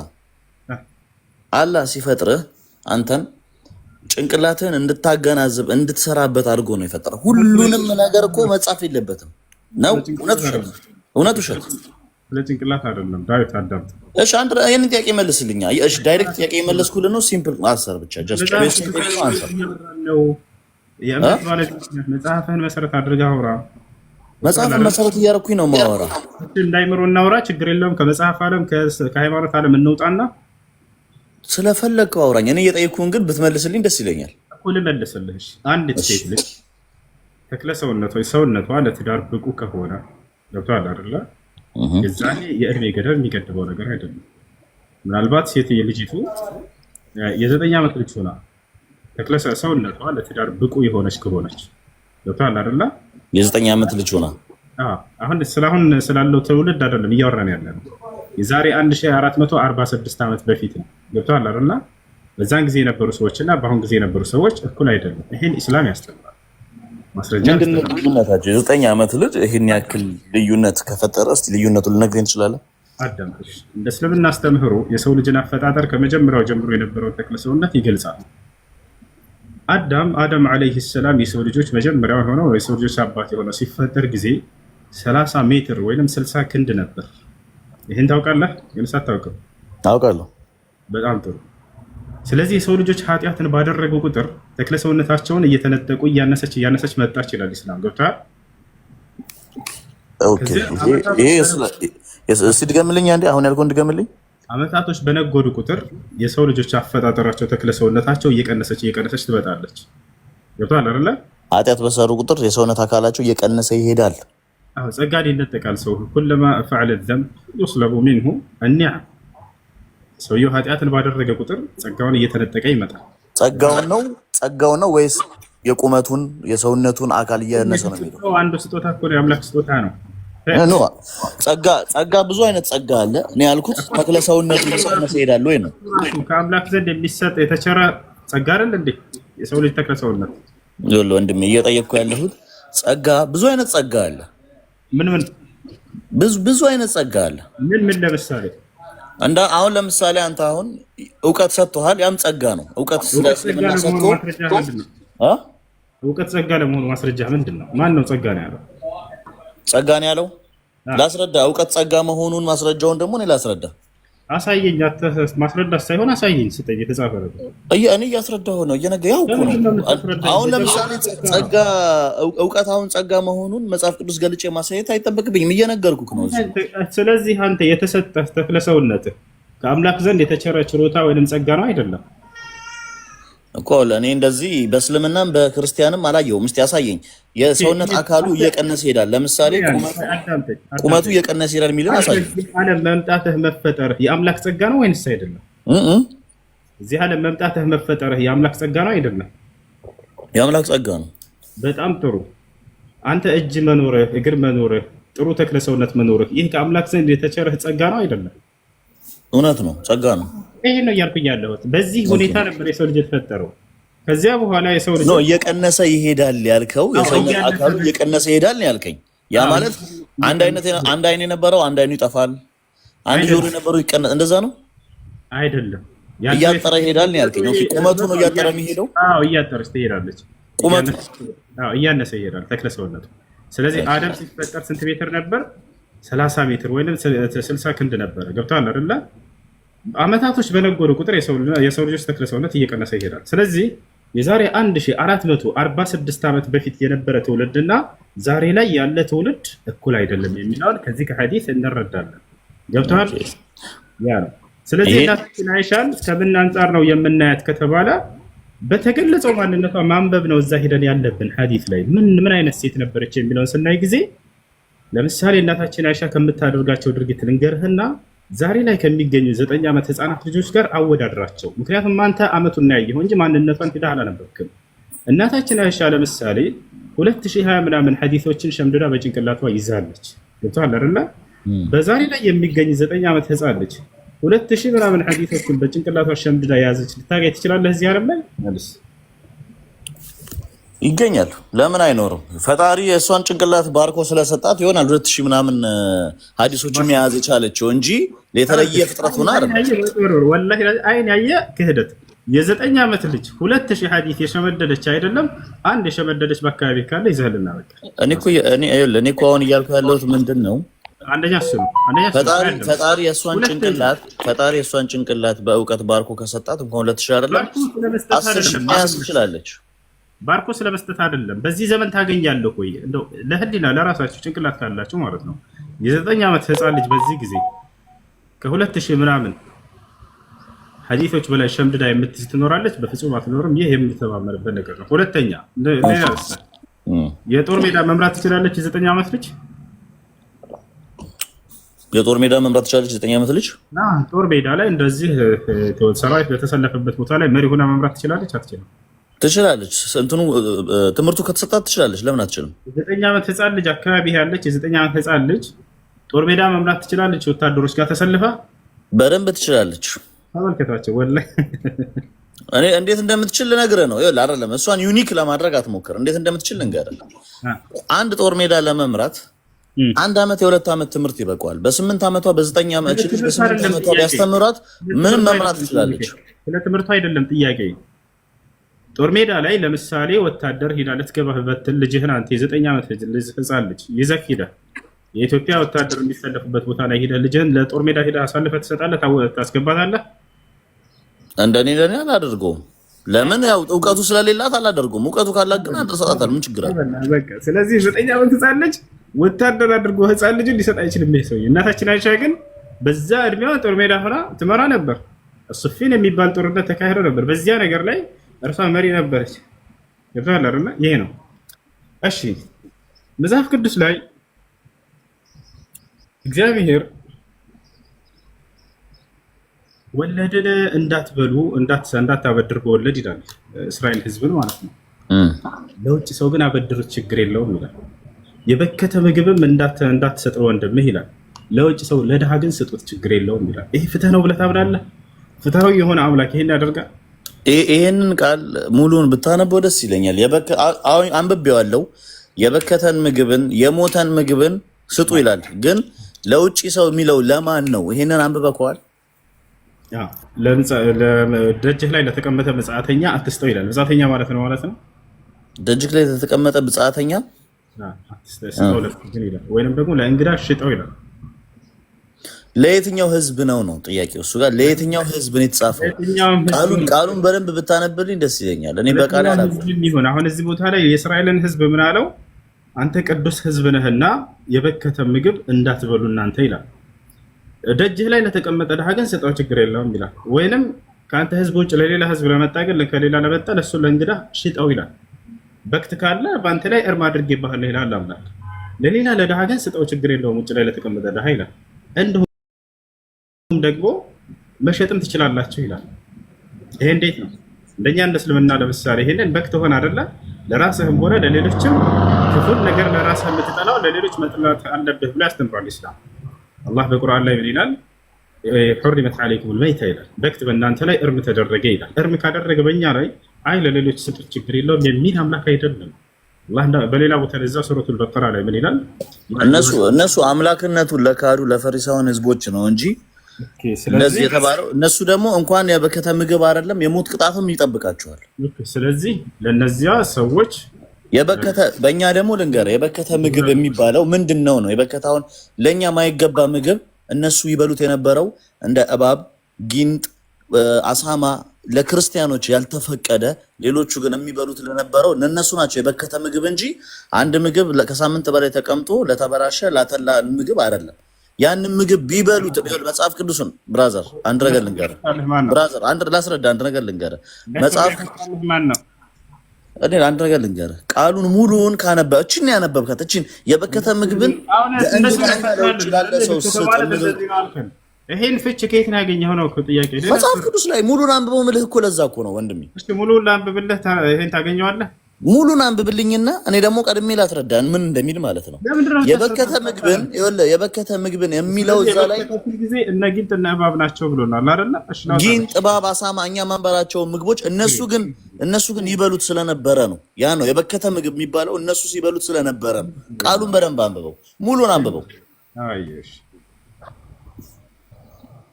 አላህ ሲፈጥርህ አንተን ጭንቅላትህን እንድታገናዝብ እንድትሰራበት አድርጎ ነው የፈጠረው። ሁሉንም ነገር እኮ መጻፍ የለበትም ነው። እውነት ውሸት? ለጭንቅላት አይደለም። ዳዊት አዳምጥ። እሺ አንድ የኔን ጥያቄ መልስልኛ። እሺ ዳይሬክት ጥያቄ የመለስኩልህ ነው። ሲምፕል አንሰር ብቻ ጀስት አንሰር ነው። የእምነት መጽሐፍህን መሰረት አድርገህ አውራ። መጽሐፍን መሰረት እያደረኩኝ ነው የማወራ። እንዳይምሮ እናውራ፣ ችግር የለውም። ከመጽሐፍ ዓለም ከሃይማኖት ዓለም እንውጣና ስለፈለግከው አውራኝ። እኔ እየጠየኩህን ግን ብትመልስልኝ ደስ ይለኛል እኮ። ልመልስልህ። አንዲት ሴት ልጅ ተክለ ሰውነቷ ሰውነቷ ለትዳር ብቁ ከሆነ ገብቶሃል አይደለ? የዛኔ የእድሜ ገደብ የሚገድበው ነገር አይደለም። ምናልባት ሴት ልጅቱ የ9 ዓመት ልጅ ሆና ተክለ ሰውነቷ ለትዳር ብቁ የሆነች ከሆነች ገብቶሃል አይደለ? የ9 ዓመት ልጅ ሆና አሁን ስላለው ትውልድ አይደለም እያወራን ያለ ነው። የዛሬ 1446 ዓመት በፊት ነው። ገብቶሃል አይደለ? በዛን ጊዜ የነበሩ ሰዎችና በአሁን ጊዜ የነበሩ ሰዎች እኩል አይደለም። ይሄን ኢስላም ያስተምራል። ማስረጃ ልዩነታቸው የ9 ዓመት ልጅ ይህን ያክል ልዩነት ከፈጠረ እስቲ ልዩነቱን ልነግረኝ ትችላለህ? አዳምጥ። እንደ እስልምና አስተምህሮ የሰው ልጅን አፈጣጠር ከመጀመሪያው ጀምሮ የነበረው ተክለ ሰውነት ይገልጻል። አደም ዓለይሂ ሰላም የሰው ልጆች መጀመሪያው የሆነው የሰው ልጆች አባት የሆነው ሲፈጠር ጊዜ 30 ሜትር ወይም 60 ክንድ ነበር። ይህን ታውቃለህ? ወይስ አታውቅም? ታውቃለሁ። በጣም ጥሩ። ስለዚህ የሰው ልጆች ኃጢአትን ባደረጉ ቁጥር ተክለ ሰውነታቸውን እየተነጠቁ እያነሰች መጣች ይላል ኢስላም። ገብቶሃል? ኦኬ። እስኪ ድገምልኝ አንዴ። አሁን ያልከውን ድገምልኝ። አመታቶች በነጎዱ ቁጥር የሰው ልጆች አፈጣጠራቸው ተክለ ሰውነታቸው እየቀነሰች ትመጣለች። ገብቶሃል አይደለ? ኃጢአት በሰሩ ቁጥር የሰውነት አካላቸው እየቀነሰ ይሄዳል። ጸጋን ይነጠቃል። ሰው ኩለማ ፈዐለ ዘንብ ዩስለቡ ሚንሁ አኒዕም። ሰውየው ኃጢአትን ባደረገ ቁጥር ጸጋውን እየተነጠቀ ይመጣል። ጸጋው ነው ወይስ የቁመቱን የሰውነቱን አካል እያነሰ ነው የሚለው? አንዱ ስጦታ እኮ ነው፣ የአምላክ ስጦታ ነው። ጸጋ ብዙ አይነት ጸጋ አለ። እኔ ያልኩት ተክለ ሰውነቱ እየቀነሰ ይሄዳል ወይ ነው። ከአምላክ ዘንድ የሚሰጥ የተቸረ ጸጋ አይደል እንዴ የሰው ልጅ ተክለ ሰውነት? ይኸውልህ ወንድሜ እየጠየቅኩ ያለሁት ጸጋ ብዙ አይነት ጸጋ አለ። ምን ብዙ አይነት ጸጋ አለ። ምን ለምሳሌ አሁን ለምሳሌ አንተ አሁን እውቀት ሰጥቶሃል፣ ያም ጸጋ ነው። እውቀት ስለምን ሰጥቶ እውቀት ጸጋ ለመሆኑ ማስረጃ ምንድን ነው? ማን ነው ጸጋ ነው ያለው? ጸጋ ነው ያለው ላስረዳ። እውቀት ጸጋ መሆኑን ማስረጃውን ደግሞ እኔ ላስረዳ። አሳየኝ። ማስረዳት ሳይሆን አሳየኝ፣ ስጠኝ። የተጻፈ ነው። እኔ እያስረዳሁ ነው፣ እየነገርኩህ ያው እኮ ነው። አሁን ለምሳሌ ጸጋ እውቀት አሁን ጸጋ መሆኑን መጽሐፍ ቅዱስ ገልጬ ማሳየት አይጠበቅብኝም፣ እየነገርኩህ ነው። ስለዚህ አንተ የተሰጠህ ተክለ ሰውነትህ ከአምላክ ዘንድ የተቸረ ችሮታ ወይንም ጸጋ ነው አይደለም እኮ። ለእኔ እንደዚህ በእስልምናም በክርስቲያንም አላየሁም። እስኪ ያሳየኝ። የሰውነት አካሉ እየቀነሰ ይሄዳል። ለምሳሌ ቁመቱ እየቀነሰ ይሄዳል የሚልን አሳየኝ። ዓለም መምጣትህ መፈጠርህ የአምላክ ጸጋ ነው ወይንስ አይደለም? እዚህ ዓለም መምጣትህ መፈጠርህ የአምላክ ጸጋ ነው አይደለም? የአምላክ ጸጋ ነው። በጣም ጥሩ። አንተ እጅ መኖርህ፣ እግር መኖርህ፣ ጥሩ ተክለ ሰውነት መኖርህ ይህ ከአምላክ ዘንድ የተቸረህ ጸጋ ነው አይደለም? እውነት ነው፣ ጸጋ ነው። ይሄ ነው እያልኩኝ ያለሁት። በዚህ ሁኔታ ነበር የሰው ልጅ የተፈጠረው። ከዚያ በኋላ የሰው ልጅ እየቀነሰ ይሄዳል ያልከው፣ የሰውነት አካሉ እየቀነሰ ይሄዳል ነው ያልከኝ። ያ ማለት አንድ አይን የነበረው አንድ አይኑ ይጠፋል፣ አንድ ጆሮ የነበረው ይቀነስ፣ እንደዛ ነው አይደለም? እያጠረ ይሄዳል ነው ያልከኝ። ኦኬ፣ ቁመቱ ነው እያጠረ የሚሄደው? አዎ፣ እያጠረች ትሄዳለች። ቁመቱ እያነሰ ይሄዳል ተክለ ሰውነቱ። ስለዚህ አደም ሲፈጠር ስንት ሜትር ነበር? 30 ሜትር ወይንም 60 ክንድ ነበረ። ገብቶሃል አይደለ? አመታቶች በነጎዱ ቁጥር የሰው ልጆች ተክለ ሰውነት እየቀነሰ ይሄዳል። ስለዚህ የዛሬ 1446 ዓመት በፊት የነበረ ትውልድና ዛሬ ላይ ያለ ትውልድ እኩል አይደለም የሚለውን ከዚህ ከሐዲስ እንረዳለን። ገብቶሃል? ያ ነው። ስለዚህ እናታችን አይሻን ከምን አንጻር ነው የምናያት ከተባለ በተገለጸው ማንነቷ ማንበብ ነው እዛ ሄደን ያለብን ሐዲስ ላይ ምን አይነት ሴት ነበረች የሚለውን ስናይ ጊዜ ለምሳሌ እናታችን አይሻ ከምታደርጋቸው ድርጊት ልንገርህና ዛሬ ላይ ከሚገኙ 9 ዓመት ህፃናት ልጆች ጋር አወዳድራቸው። ምክንያቱም አንተ አመቱን ያየኸው እንጂ ማንነቷን ሄደህ አላነበብክም። እናታችን አይሻ ለምሳሌ 2020 ምናምን ሐዲሶችን ሸምድዳ በጭንቅላቷ ይዛለች። ገብቶሃል አይደለ? በዛሬ ላይ የሚገኝ 9 ዓመት ህፃን ልጅ 2000 ምናምን ሐዲሶችን በጭንቅላቷ ሸምድዳ ያዘች ልታገኝ ትችላለህ እዚህ ዓለም ላይ? መልስ ይገኛል። ለምን አይኖርም? ፈጣሪ የእሷን ጭንቅላት ባርኮ ስለሰጣት ይሆናል 2000 ምናምን ሐዲሶችን መያዝ የቻለችው እንጂ የተለየ ፍጥረት ሆነ አይደለም። ወላሂ አይን ያየ ክህደት የ9 ዓመት ልጅ 2000 ሐዲስ የሸመደደች አይደለም አንድ የሸመደደች በአካባቢ ካለ ይዘህልና በቃ እኔ እኮ አሁን እያልኩ ያለሁት ምንድን ነው? አንደኛ እሱ ነው። ፈጣሪ የእሷን ጭንቅላት በእውቀት ባርኮ ከሰጣት እንኳን 2000 አይደለም 10,000 መያዝ ትችላለች። ባርኮ ስለመስጠት አይደለም። በዚህ ዘመን ታገኛለህ ወይ እንደው ለህሊና ለራሳችሁ ጭንቅላት ካላችሁ ማለት ነው። የ9 ዓመት ህፃን ልጅ በዚህ ጊዜ ከ2000 ምናምን ሐዲሶች በላይ ሸምድዳ የምትይዝ ትኖራለች? በፍጹም አትኖርም። ይህ የምንተማመንበት ነገር ነው። ሁለተኛ የጦር ሜዳ መምራት ትችላለች የ9 ዓመት ልጅ? የጦር ሜዳ መምራት ትችላለች የ9 ዓመት ልጅ? ጦር ሜዳ ላይ እንደዚህ ሰራዊት በተሰለፈበት ቦታ ላይ መሪ ሆና መምራት ትችላለች? አትችልም። ትችላለች። እንትኑ ትምህርቱ ከተሰጣት ትችላለች። ለምን አትችልም? የ9 ዓመት ህፃን ልጅ አካባቢ ያለች የ9 ዓመት ህፃን ልጅ ጦር ሜዳ መምራት ትችላለች? ወታደሮች ጋር ተሰልፋ በደንብ ትችላለች። ተመልከታቸው። ወላሂ እኔ እንዴት እንደምትችል ልነግርህ ነው። ይኸውልህ አይደለም እሷን ዩኒክ ለማድረግ አትሞክር። እንዴት እንደምትችል ልንገርህ። አንድ ጦር ሜዳ ለመምራት 1 ዓመት የ2 ዓመት ትምህርት ይበቃዋል። በ8 ዓመቷ በ9 ዓመት በ8 ዓመቷ ቢያስተምሯት ምንም መምራት ትችላለች። ስለ ትምህርቱ አይደለም ጥያቄ። ጦር ሜዳ ላይ ለምሳሌ ወታደር ሄዳ ልትገባህ በትል ልጅህን አንተ የ9 ዓመት ህፃን ልጅ ይዘህ ሄደህ የኢትዮጵያ ወታደር የሚሰለፉበት ቦታ ላይ ሄደህ ልጅህን ለጦር ሜዳ ሄደህ አሳልፈህ ትሰጣለህ? ታስገባታለህ? እንደኔ አላደርገውም። ለምን? ያው እውቀቱ ስለሌላት አላደርገውም። እውቀቱ ካላት ግን አድርሰታታል። ምን ችግር አለ? በቃ ስለዚህ 9 ዓመት ህፃን ልጅ ወታደር አድርጎ ህፃን ልጅን ሊሰጥ አይችልም። ይሄ ሰውዬ እናታችን አይሻ ግን በዛ እድሜዋ ጦር ሜዳ ሆና ትመራ ነበር። ሱፊን የሚባል ጦርነት ተካሂዶ ነበር። በዚያ ነገር ላይ እርሷ መሪ ነበረች። ይባላል አይደል? ይሄ ነው። እሺ መጽሐፍ ቅዱስ ላይ እግዚአብሔር ወለድን እንዳትበሉ እንዳታበድር በወለድ ይላል እስራኤል ህዝብን ማለት ነው። ለውጭ ሰው ግን አበድሩት ችግር የለውም ይላል። የበከተ ምግብም እንዳትሰጥ ወንድምህ ይላል። ለውጭ ሰው ለድሃ ግን ስጡት ችግር የለውም ይላል። ይሄ ፍትህ ነው ብለህ ታምናለህ? ፍትሃዊ የሆነ አምላክ ይሄን ያደርጋል? ይሄንን ቃል ሙሉን ብታነበው ደስ ይለኛል። አንብቤዋለሁ። የበከተን ምግብን የሞተን ምግብን ስጡ ይላል። ግን ለውጭ ሰው የሚለው ለማን ነው? ይሄንን አንብበከዋል? ደጅህ ላይ ለተቀመጠ መጻተኛ አትስጠው ይላል። መጻተኛ ማለት ነው ማለት ነው። ደጅህ ላይ ለተቀመጠ መጻተኛ ወይንም ደግሞ ለእንግዳ ሽጠው ይላል። ለየትኛው ህዝብ ነው ጥያቄው? እሱ ጋር ለየትኛው ህዝብ ነው የተጻፈው? ቃሉን በደንብ ብታነብልኝ ደስ ይለኛል። እኔ በቃል ይሁን አሁን እዚህ ቦታ ላይ የእስራኤልን ህዝብ ምን አለው? አንተ ቅዱስ ህዝብ ነህና የበከተ ምግብ እንዳትበሉ እናንተ ይላል። ደጅህ ላይ ለተቀመጠ ድሃ ግን ስጠው ችግር የለውም ይላል። ወይንም ከአንተ ህዝብ ውጭ ለሌላ ህዝብ ለመጣ ግን ከሌላ ለመጣ ለእሱ ለእንግዳ ሽጠው ይላል። በክት ካለ በአንተ ላይ እርም አድርጌብሃለሁ ይላል አምላክ። ለሌላ ለድሃ ግን ስጠው ችግር የለውም ውጭ ላይ ለተቀመጠ ድሃ ይላል። እንዲሁም ደግሞ መሸጥም ትችላላችሁ ይላል። ይሄ እንዴት ነው? እንደኛ እንደ እስልምና ለምሳሌ ይሄንን በክት ሆነ አይደለ? ለራስህም ሆነ ለሌሎችም ክፉን ነገር ለራስህ የምትጠላው ለሌሎች መጥላት አለብህ ብሎ ያስተምራል ኢስላም። አላህ በቁርአን ላይ ምን ይላል? ሑሪመት ዐለይኩሙል መይታ ይላል። በክት በእናንተ ላይ እርም ተደረገ ይላል። እርም ካደረገ በእኛ ላይ አይ ለሌሎች ስጡት ችግር የለውም የሚል አምላክ አይደለም። አላህ በሌላ ቦታ ላይ እዛው ሱረቱል በቀራ ላይ ምን ይላል? እነሱ አምላክነቱን ለካዱ ለፈሪሳውያን ህዝቦች ነው እንጂ ስለዚህ የተባለው እነሱ ደግሞ እንኳን የበከተ ምግብ አይደለም የሞት ቅጣትም ይጠብቃቸዋል። ስለዚህ ለነዚያ ሰዎች የበከተ በእኛ ደግሞ ልንገርህ የበከተ ምግብ የሚባለው ምንድነው ነው? የበከታውን ለኛ ማይገባ ምግብ እነሱ ይበሉት የነበረው እንደ እባብ፣ ጊንጥ፣ አሳማ ለክርስቲያኖች ያልተፈቀደ ሌሎቹ ግን የሚበሉት ለነበረው እነሱ ናቸው የበከተ ምግብ እንጂ አንድ ምግብ ከሳምንት በላይ ተቀምጦ ለተበላሸ ላተላ ምግብ አይደለም። ያንን ምግብ ቢበሉት መጽሐፍ ቅዱስን ብራዘር አንድ ነገር ልንገርህ ብራዘር አንድ ነገር ልንገርህ መጽሐፍ ማን ነው እኔ አንድ ነገር ልንገርህ ቃሉን ሙሉውን ካነበብክ እቺን ያነበብካት እቺን የበከተ ምግብን ይሄን ፍች ከየት ነው ያገኘኸው ነው እኮ ጥያቄ መጽሐፍ ቅዱስ ላይ ሙሉን አንብበው ምልህ እኮ ለዛ እኮ ነው ወንድሜ እሺ ሙሉውን ላንብብልህ ይሄን ታገኘዋለህ ሙሉን አንብብልኝና እኔ ደግሞ ቀድሜ ላስረዳን ምን እንደሚል ማለት ነው የበከተ ምግብን የሚለው እዛ ላይ ጊዜ እነ ጊንጥ እና እባብ ናቸው ብሎናል አይደል እሺ ጊንጥ እባብ አሳማ እኛ ማንበራቸው ምግቦች እነሱ ግን ይበሉት ስለነበረ ነው ያ ነው የበከተ ምግብ የሚባለው እነሱ ሲበሉት ስለነበረ ነው ቃሉን በደንብ አንብበው ሙሉን አንብበው አይሽ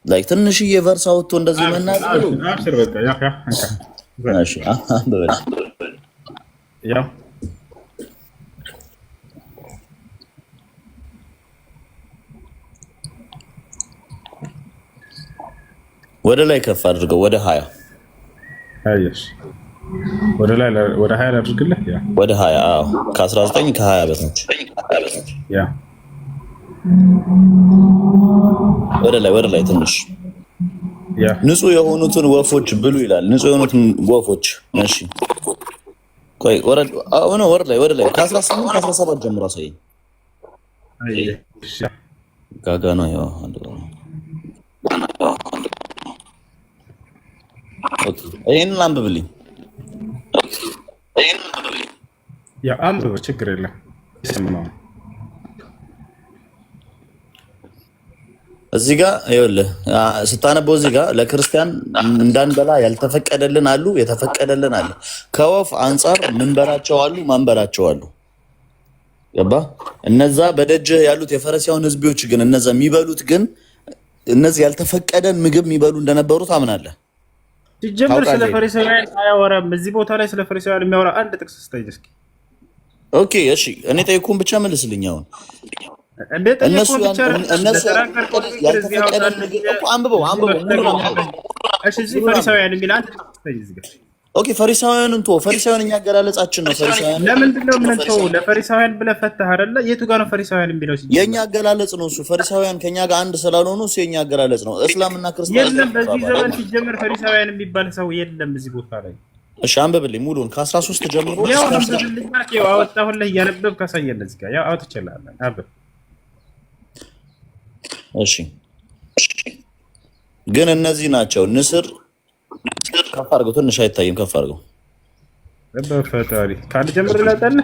ላይ ትንሽዬ ቨርስ አውጥቶ እንደዚህ መናገሩ አብሽር በቃ ያ እሺ አንብበል ያው ወደ ላይ ከፍ አድርገው ወደ 20 አይሽ ወደ 20 አድርግልህ ያ ወደ 20 አዎ ከ19 ከ20 በታች ያ ወደ ላይ ትንሽ ያ ንጹህ የሆኑትን ወፎች ብሉ ይላል ንጹህ የሆኑትን ወፎች እሺ ቆይ ወደ ላይ ከ18 ከ17 ጀምሮ አሳየኝ አይሽ ጋጋ ነው ያው አንዱ ኦኬ ይሄንን አንብብልኝ ያ አንብብ ችግር የለም ይሰማው እዚህ ጋር ይኸውልህ ስታነበው እዚህ ጋር ለክርስቲያን እንዳንበላ ያልተፈቀደልን አሉ የተፈቀደልን አለ ከወፍ አንፃር ምንበላቸው አሉ ማንበላቸው አሉ ገባ እነዛ በደጅ ያሉት የፈሪሳውያን ህዝቦች ግን እነዛ የሚበሉት ግን እነዚህ ያልተፈቀደን ምግብ የሚበሉ እንደነበሩ ታምናለህ ሲጀምር ስለ ፈሪሳውያን አያወራም እዚህ ቦታ ላይ ስለ ፈሪሳውያን የሚያወራ አንድ ጥቅስ ስታይ እስኪ ኦኬ እሺ እኔ ጠይቁን ብቻ መልስልኝ አሁን እነሱ ያልተፈቀደን ምግብ እኮ አንብበው እሺ እዚህ ፈሪሳውያን የሚል አንድ ጥቅስ ስታይ እዚህ ጋር ኦኬ ፈሪሳውያንን ፈሪሳውያን እኛ አገላለጻችን ነው ፈሪሳውያን ለምንድን ነው የምንተው ለፈሪሳውያን ብለህ ፈተህ አይደለ የቱ ጋር ነው ፈሪሳውያን የሚለው የኛ አገላለጽ ነው እሱ ፈሪሳውያን ከኛ ጋር አንድ ስላልሆኑ እሱ የኛ አገላለጽ ነው እስላምና ክርስቲያን የለም በዚህ ዘመን ሲጀምር ፈሪሳውያን የሚባል ሰው የለም እዚህ ቦታ ላይ እሺ አንብብልኝ ሙሉን ከ13 ጀምሮ ያው አንብብልኝ ያው አወጣሁልህ እያነበብክ አሳየን እዚህ ጋር ያው አውጥቼልሃለሁ አንብብ እሺ ግን እነዚህ ናቸው ንስር ከፍ አድርገው ትንሽ አይታይም ከፍ አድርገው በፈጣሪ ካል ጀምር ላጣለ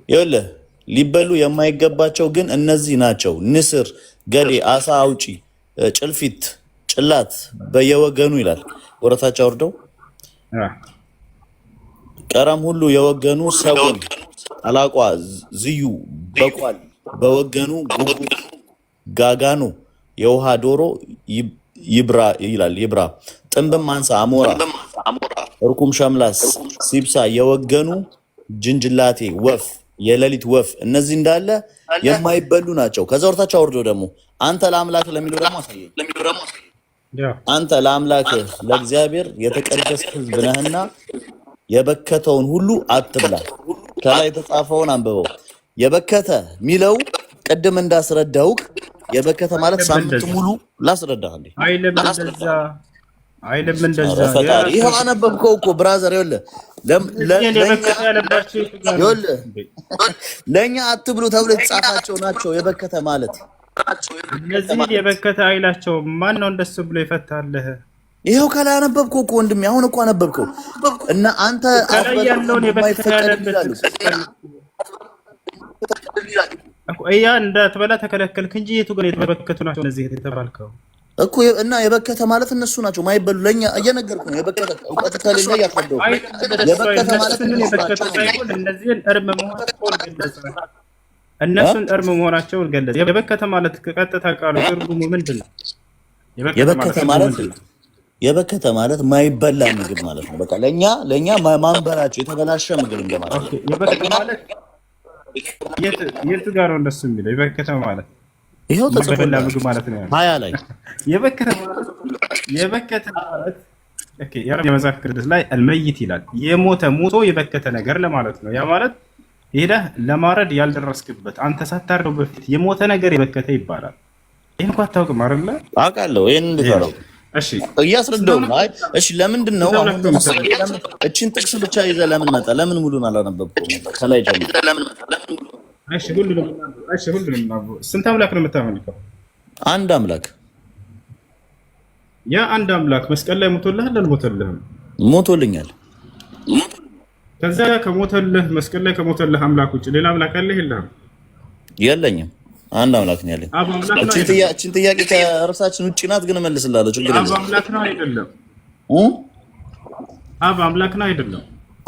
ይኸውልህ ሊበሉ የማይገባቸው ግን እነዚህ ናቸው ንስር ገሌ አሳ አውጪ ጭልፊት ጭላት በየወገኑ ይላል ወረታቸው አውርደው ቀራም ሁሉ የወገኑ ሰውን አላቋ ዝዩ በቋል በወገኑ ጉጉት ጋጋኑ የውሃ ዶሮ ይብራ ይላል ይብራ ጥንብም አንሳ አሞራ እርኩም ሸምላስ ሲብሳ የወገኑ ጅንጅላቴ ወፍ የሌሊት ወፍ እነዚህ እንዳለ የማይበሉ ናቸው ከዛ ወርታቸው አውርዶ ደግሞ አንተ ለአምላክ ለሚለው ደግሞ አሳየኝ አንተ ለአምላክ ለእግዚአብሔር የተቀደሰ ሕዝብ ነህና የበከተውን ሁሉ አትብላ ከላይ የተጻፈውን አንብበው የበከተ ሚለው ቅድም እንዳስረዳውክ የበከተ ማለት ሳምንት ሙሉ ላስረዳህ እንዴ አይለም እንደዛ ፈጣሪ ይሄ አነበብከው እኮ ብራዘር ይኸውልህ ለኛ አትብሉ ተብሎ የተጻፋቸው ናቸው የበከተ ማለት እነዚህ የበከተ አይላቸው ማን ነው እንደሱ ብሎ ይፈታልህ ይሄው ከላይ አነበብከው እኮ ወንድሜ አሁን እኮ አነበብከው እና አንተ ከላይ ያለውን የበከተ ያለበት እኮ ያ እንዳትበላ ተከለከልክ እንጂ የቱ ጋር የተበከቱ ናቸው እነዚህ የተባልከው እኮ እና የበከተ ማለት እነሱ ናቸው ማይበሉ ለኛ እየነገርኩ ነው የበከተ እውቀት ከሌለ ያፈደው የበከተ ማለት እነዚህን እርም መሆናቸውን ገለጸ እነሱን እርም መሆናቸውን ገለጸ የበከተ ማለት ከቀጥታ ቃሉ ትርጉሙ ምንድነው የበከተ ማለት ማይበላ ምግብ ማለት ነው በቃ ለኛ ማንበላቸው የተበላሸ ምግብ እንደማለት ነው የበከተ ማለት የቱ ጋር ነው እንደሱ የሚለው የበከተ ማለት ይሄው ተጽፏል ምግብ ማለት ነው 20 ላይ የበከተ ማለት ኦኬ የመጽሐፍ ቅዱስ ላይ አልመይት ይላል ሞቶ የበከተ ነገር ለማለት ነው ያ ማለት ሄደህ ለማረድ ያልደረስክበት አንተ ሳታርደው በፊት የሞተ ነገር የበከተ ይባላል ይህን እኮ አታውቅም አይደለ? አውቃለሁ። ይሄን እንዴት አላውቅም? እሺ እያስረዳው ነው። አይ እሺ፣ ለምንድን ነው አሁን እቺን ጥቅስ ብቻ ይዘህ ለምን መጣ? ለምን ሙሉን አላነበብከውም? ከላይ ጀምሮ እሺ፣ ሁሉንም ስንት አምላክ ነው የምታመልከው? አንድ አምላክ። ያ አንድ አምላክ መስቀል ላይ ሞቶልሃል አልሞተልህም? ሞቶልኛል። ከዛ ከሞተልህ መስቀል ላይ ከሞተልህ አምላክ ውጭ ሌላ አምላክ አለ የለህም? የለኝም። አንድ አምላክ ነው ያለኝ። እቺን ጥያቄ ከእርሳችን ውጭ ናት፣ ግን እመልስልሃለሁ። ችግር የለም። አብ አምላክ ነው አይደለም? አብ አምላክ ነው አይደለም?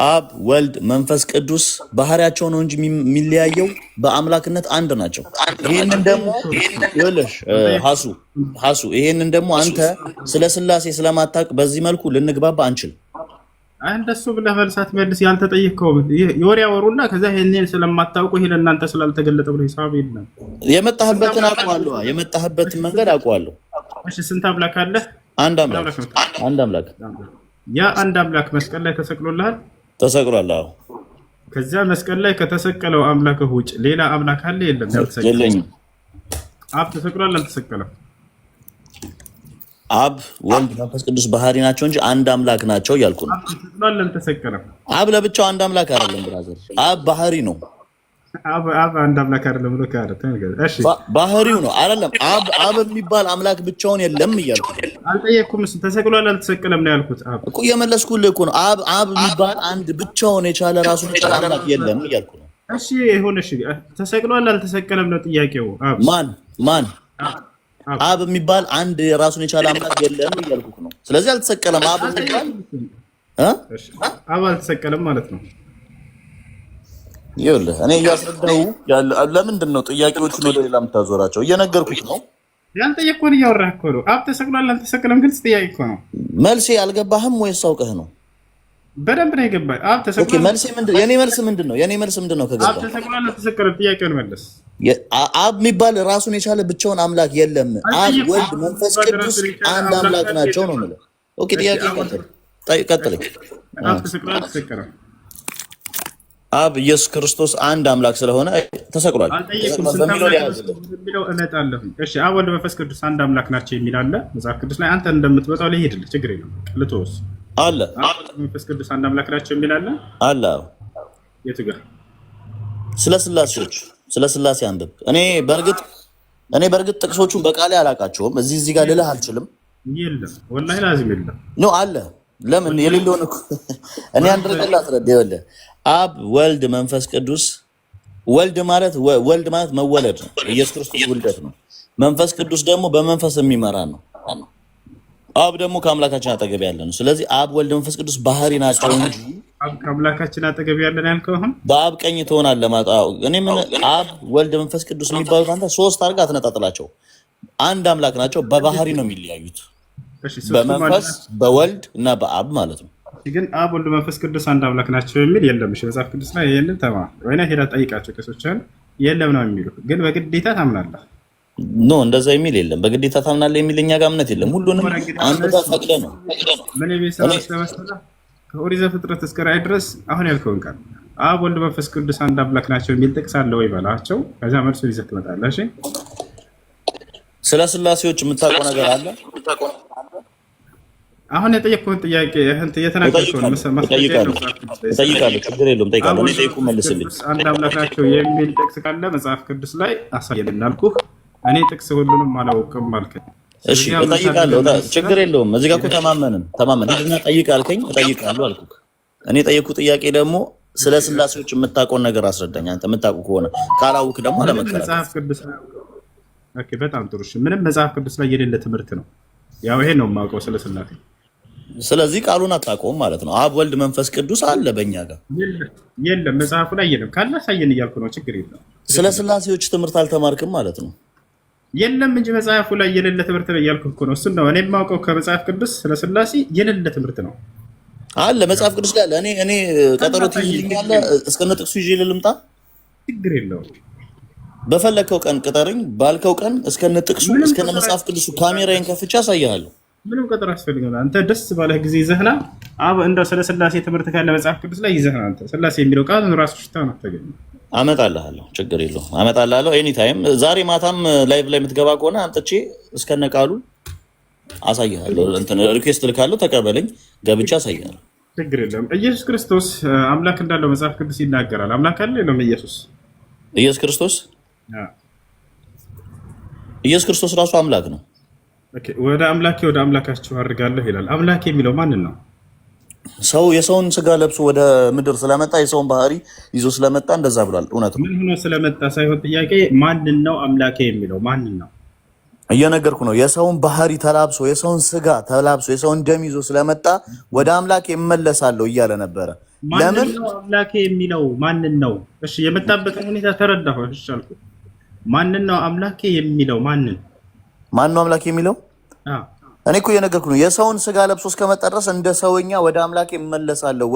አብ ወልድ መንፈስ ቅዱስ ባህሪያቸው ነው እንጂ የሚለያየው በአምላክነት አንድ ናቸው። ይሄንን ደግሞ ይኸውልሽ ሀሱ ይሄንን ደግሞ አንተ ስለ ስላሴ ስለማታውቅ በዚህ መልኩ ልንግባባ አንችልም። እንደሱ ብለህ መልሳት መልስ። ያልተጠየቅከው የወሬ ያወሩና ከዛ ይሄንን ስለማታውቁ ይሄ ለእናንተ ስላልተገለጠ ብሎ ሂሳብ የለም። የመጣህበትን አውቀዋለሁ። የመጣህበትን መንገድ አውቀዋለሁ። እሺ ስንት አምላክ አለ? አንድ አምላክ። ያ አንድ አምላክ መስቀል ላይ ተሰቅሎልሃል? ተሰቅሏል። አዎ። ከዚያ መስቀል ላይ ከተሰቀለው አምላክ ውጭ ሌላ አምላክ አለ የለም? የለኝም። አብ ተሰቅሏል አልተሰቀለም? አብ ወልድ መንፈስ ቅዱስ ባህሪ ናቸው እንጂ አንድ አምላክ ናቸው እያልኩ ነው። አብ ተሰቅሏል አልተሰቀለም? አብ ለብቻው አንድ አምላክ አይደለም ብራዘር። አብ ባህሪ ነው። አብ አንድ አምላክ አይደለም ብሎ ካረ እሺ፣ ባህሪው ነው አይደለም። አብ የሚባል አምላክ ብቻውን የለም እያልኩ አልጠየቅኩም። ተሰቅሏል አልተሰቀለም ነው ያልኩት እኮ። እየመለስኩልህ እኮ ነው። አብ የሚባል አንድ ብቻውን የቻለ ራሱን የቻለ አምላክ የለም እያልኩ ነው። እሺ ይሁን። እሺ ተሰቅሏል አልተሰቀለም ነው ጥያቄው። ማን አብ የሚባል አንድ ራሱን የቻለ አምላክ የለም እያልኩ ነው። ስለዚህ አልተሰቀለም። አብ የሚባል አብ አልተሰቀለም ማለት ነው። ይኸውልህ እኔ እያስረዳሁ ለምንድን ነው ጥያቄዎቹን ወደ ሌላ የምታዞራቸው? እየነገርኩት ነው። ያልጠየቅኩህን እያወራህ እኮ ነው። አብ ተሰቅሏል አልተሰቀለም ግልጽ ጥያቄ እኮ ነው። መልሴ አልገባህም ወይስ አውቀህ ነው? በደንብ ነው የገባኝ። አብ ተሰቅሏል። የኔ መልስ ምንድን ነው? ከገባህ አብ ተሰቅሏል አልተሰቀለም ጥያቄውን መለስ። አብ የሚባል ራሱን የቻለ ብቻውን አምላክ የለም። አብ ወልድ መንፈስ ቅዱስ አንድ አምላክ ናቸው ነው የምልህ። ኦኬ ጥያቄ ቀጥል። አብ ተሰቅሏል አልተሰቀለም? አብ ኢየሱስ ክርስቶስ አንድ አምላክ ስለሆነ ተሰቅሏል። እሺ አብ ወልድ መንፈስ ቅዱስ አንድ አምላክ ናቸው የሚል አለ መጽሐፍ ቅዱስ ላይ። አንተ እንደምትመጣው ላይ ሄድልህ ችግር የለም። ልትወስ አለ አብ መንፈስ ቅዱስ አንድ አምላክ ናቸው የሚል አለ። የቱ ጋር? ስለ ስላሴ አንብብ። እኔ በእርግጥ ጥቅሶቹን በቃሌ አላውቃቸውም። እዚህ ጋር ልልህ አልችልም። የለም ወላሂ ላዚም የለም ነው አለ። ለምን የሌለውን እኮ እኔ አንድ ነገር ላስረዳ። ይኸውልህ አብ ወልድ መንፈስ ቅዱስ ወልድ ማለት መወለድ ነው። ኢየሱስ ክርስቶስ ውልደት ነው። መንፈስ ቅዱስ ደግሞ በመንፈስ የሚመራ ነው። አብ ደግሞ ከአምላካችን አጠገብ ያለ ነው። ስለዚህ አብ ወልድ መንፈስ ቅዱስ ባህሪ ናቸው እንጂ አብ ከአምላካችን አጠገብ ያለ ነው ያልከው አሁን በአብ ቀኝ ትሆናለህ ማለት እኔ ምን አብ ወልድ መንፈስ ቅዱስ የሚባሉት አንተ ሶስት አድርገህ አትነጣጥላቸው። አንድ አምላክ ናቸው። በባህሪ ነው የሚለያዩት። በመንፈስ በወልድ እና በአብ ማለት ነው። ግን አብ ወልድ መንፈስ ቅዱስ አንድ አምላክ ናቸው የሚል የለም። እሺ መጽሐፍ ቅዱስ ላይ ይሄንን ተማር ወይና ሄዳ ጠይቃቸው ቄሶችን። የለም ነው የሚሉ ግን በግዴታ ታምናለህ? ኖ እንደዛ የሚል የለም። በግዴታ ታምናለህ የሚል እኛ ጋር እምነት የለም። ሁሉንም አንድ ጋር ፈቅደህ ነው። ምን የሚሰራ ከኦሪት ዘፍጥረት እስከ ራዕይ ድረስ አሁን ያልከውን ቃል አብ ወልድ መንፈስ ቅዱስ አንድ አምላክ ናቸው የሚል ጥቅስ አለ ወይ በላቸው። ከዛ መልሱን ይዘህ ትመጣለህ። እሺ ስለ ስላሴዎች የምታውቀው ነገር አለ? አሁን የጠየቅኩህን ጥያቄ የተናገርከውን እጠይቃለሁ። ችግር የለውም እጠይቃለሁ። እኔ ጠይቁ መልስልኝ። አንድ አምላክ ናቸው የሚል ጥቅስ ካለ መጽሐፍ ቅዱስ ላይ አሳየን እንዳልኩህ። እኔ ጥቅስ ሁሉንም አላውቅም አልከኝ። እሺ እጠይቃለሁ። ችግር የለውም። እዚህ ጋር እኮ ተማመን ሂድና ጠይቅ አልከኝ፣ እጠይቃለሁ አልኩህ። እኔ የጠየቅኩህ ጥያቄ ደግሞ ስለ ስላሴዎች የምታውቀውን ነገር አስረዳኝ። አንተ የምታውቁ ከሆነ ካላውክ ደግሞ አለመከራከር። መጽሐፍ ቅዱስ ኦኬ፣ በጣም ጥሩ። እሺ ምንም መጽሐፍ ቅዱስ ላይ የሌለ ትምህርት ነው። ያው ይሄን ነው የማውቀው ስለ ስላሴ። ስለዚህ ቃሉን አታውቀውም ማለት ነው። አብ ወልድ መንፈስ ቅዱስ አለ በእኛ ጋር የለም፣ መጽሐፉ ላይ የለም። ካለ አሳየን እያልኩ ነው። ችግር የለም። ስለ ስላሴዎች ትምህርት አልተማርክም ማለት ነው። የለም እንጂ መጽሐፉ ላይ የሌለ ትምህርት ነው እያልኩ እኮ ነው። እሱን ነው እኔ የማውቀው ከመጽሐፍ ቅዱስ ስለ ስላሴ የሌለ ትምህርት ነው አለ መጽሐፍ ቅዱስ ላይ አለ። እኔ ቀጠሮ ትይዝልኛለህ? እስከነ ጥቅሱ ይዤ ልምጣ? ችግር የለውም። በፈለግከው ቀን ቅጠርኝ፣ ባልከው ቀን እስከነ ጥቅሱ እስከነ መጽሐፍ ቅዱሱ ካሜራዬን ከፍቼ አሳይሃለሁ። ምንም ቀጠሮ ያስፈልጋል። አንተ ደስ ባለህ ጊዜ ይዘህና እንደው ስለ ስላሴ ትምህርት ካለ መጽሐፍ ቅዱስ ላይ ይዘህና አንተ ስላሴ የሚለው ቃል ራሱ ሽታ ነው ተገኘ አመጣልሃለሁ፣ ችግር የለውም አመጣልሃለሁ። ኤኒ ታይም ዛሬ ማታም ላይቭ ላይ የምትገባ ከሆነ አምጥቼ እስከነ ቃሉ አሳይሃለሁ። እንትን ሪኩዌስት ልካለሁ፣ ተቀበለኝ፣ ገብቼ አሳይሃለሁ። ችግር የለም። ኢየሱስ ክርስቶስ አምላክ እንዳለው መጽሐፍ ቅዱስ ይናገራል። አምላክ አለ የለም? ኢየሱስ ክርስቶስ ራሱ አምላክ ነው። ወደ አምላካችሁ አድርጋለሁ ይላል። አምላክ የሚለው ማንን ነው? ሰው የሰውን ስጋ ለብሶ ወደ ምድር ስለመጣ የሰውን ባህሪ ይዞ ስለመጣ እንደዛ ብሏል። እውነት ነው። ምን ሆኖ ስለመጣ ሳይሆን ጥያቄ ማንን ነው አምላኬ የሚለው ማንን ነው? እየነገርኩ ነው። የሰውን ባህሪ ተላብሶ የሰውን ስጋ ተላብሶ የሰውን ደም ይዞ ስለመጣ ወደ አምላኬ እመለሳለሁ እያለ ነበረ። ለምን ነው አምላኬ የሚለው ማንን ነው? እሺ የመጣበትን ሁኔታ ተረዳሁ። እሺ አልኩ። ማንን ነው አምላኬ የሚለው ማንን? ማን ነው አምላኬ የሚለው? እኔ እኮ እየነገርኩ ነው። የሰውን ስጋ ለብሶ እስከመጣ ድረስ እንደ ሰውኛ ወደ አምላኬ እመለሳለሁ፣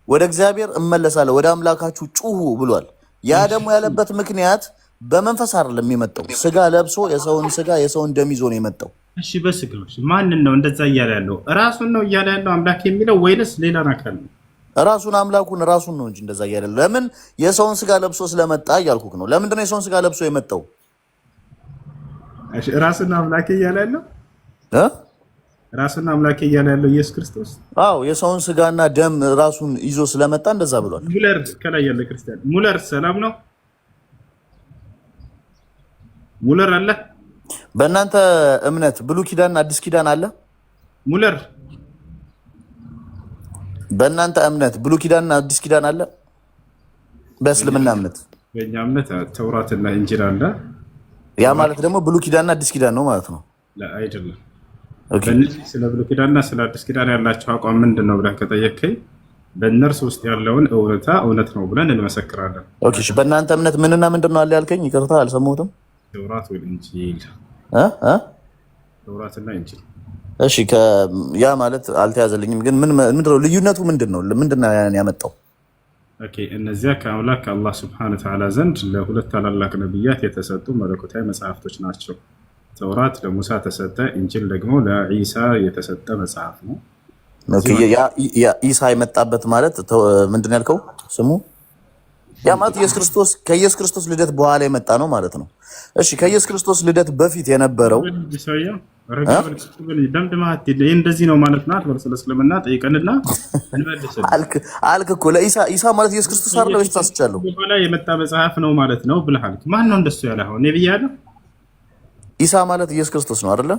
ወደ እግዚአብሔር እመለሳለሁ፣ ወደ አምላካችሁ ጩሁ ብሏል። ያ ደግሞ ያለበት ምክንያት በመንፈስ አይደለም የመጣው፣ ስጋ ለብሶ የሰውን ስጋ የሰውን ደም ይዞ ነው የመጣው። እሺ በስጋው ማንን ነው እንደዛ እያለ ያለው? ራሱን ነው እያለ ያለው አምላክ የሚለው ወይንስ ሌላ አካል ነው? ራሱን አምላኩን ራሱን ነው እንጂ እንደዛ እያለ ያለው። ለምን የሰውን ስጋ ለብሶ ስለመጣ እያልኩክ ነው። ለምንድን ነው የሰውን ስጋ ለብሶ የመጣው? እሺ ራሱን አምላክ እያለ ያለው ራሱን አምላክ እያለ ያለው ኢየሱስ ክርስቶስ። አዎ የሰውን ስጋና ደም ራሱን ይዞ ስለመጣ እንደዛ ብሏል። ሙለር ከላይ ያለ ክርስቲያን ሙለር ሰላም ነው። ሙለር አለ። በእናንተ እምነት ብሉይ ኪዳን አዲስ ኪዳን አለ? ሙለር በእናንተ እምነት ብሉይ ኪዳን አዲስ ኪዳን አለ? በእስልምና እምነት በእኛ እምነት ተውራትና እንጂል አለ። ያ ማለት ደግሞ ብሉይ ኪዳንና አዲስ ኪዳን ነው ማለት ነው? አይደለም። በእነዚህ ስለ ብሉይ ኪዳንና ስለ አዲስ ኪዳን ያላቸው አቋም ምንድን ነው ብለህ ከጠየቅከኝ በእነርሱ ውስጥ ያለውን እውነት ነው ብለን እንመሰክራለን። ኦኬ እሺ። በእናንተ እምነት ምንና ምንድን ነው አለ ያልከኝ? ይቅርታ አልሰማሁትም። ተውራት ወይ እንጂል? ተውራትና እንጂል። እሺ ያ ማለት አልተያዘልኝም፣ ግን ምንድን ነው ልዩነቱ? ምንድን ነው ያመጣው? ኦኬ እነዚያ ከአምላክ ከአላህ ሱብሓነሁ ወተዓላ ዘንድ ለሁለት ታላላቅ ነቢያት የተሰጡ መለኮታዊ መጽሐፍቶች ናቸው። ተውራት ለሙሳ ተሰጠ፣ እንጂል ደግሞ ለኢሳ የተሰጠ መጽሐፍ ነው። ኢሳ የመጣበት ማለት ምንድን ያልከው ስሙ? ያ ማለት ከኢየሱስ ክርስቶስ ልደት በኋላ የመጣ ነው ማለት ነው። እሺ ከኢየሱስ ክርስቶስ ልደት በፊት የነበረው እንደዚህ ነው ማለት ናት። ስለ እስልምና ጠይቀንና አልክ እኮ ለኢሳ ማለት ኢየሱስ ክርስቶስ አይደለም ወይስ ታስቻለሁ? በኋላ የመጣ መጽሐፍ ነው ማለት ነው ብለሃል። ማን ነው እንደሱ ያለ? አሁን ነብይ ያለ ኢሳ ማለት ኢየሱስ ክርስቶስ ነው አይደለ?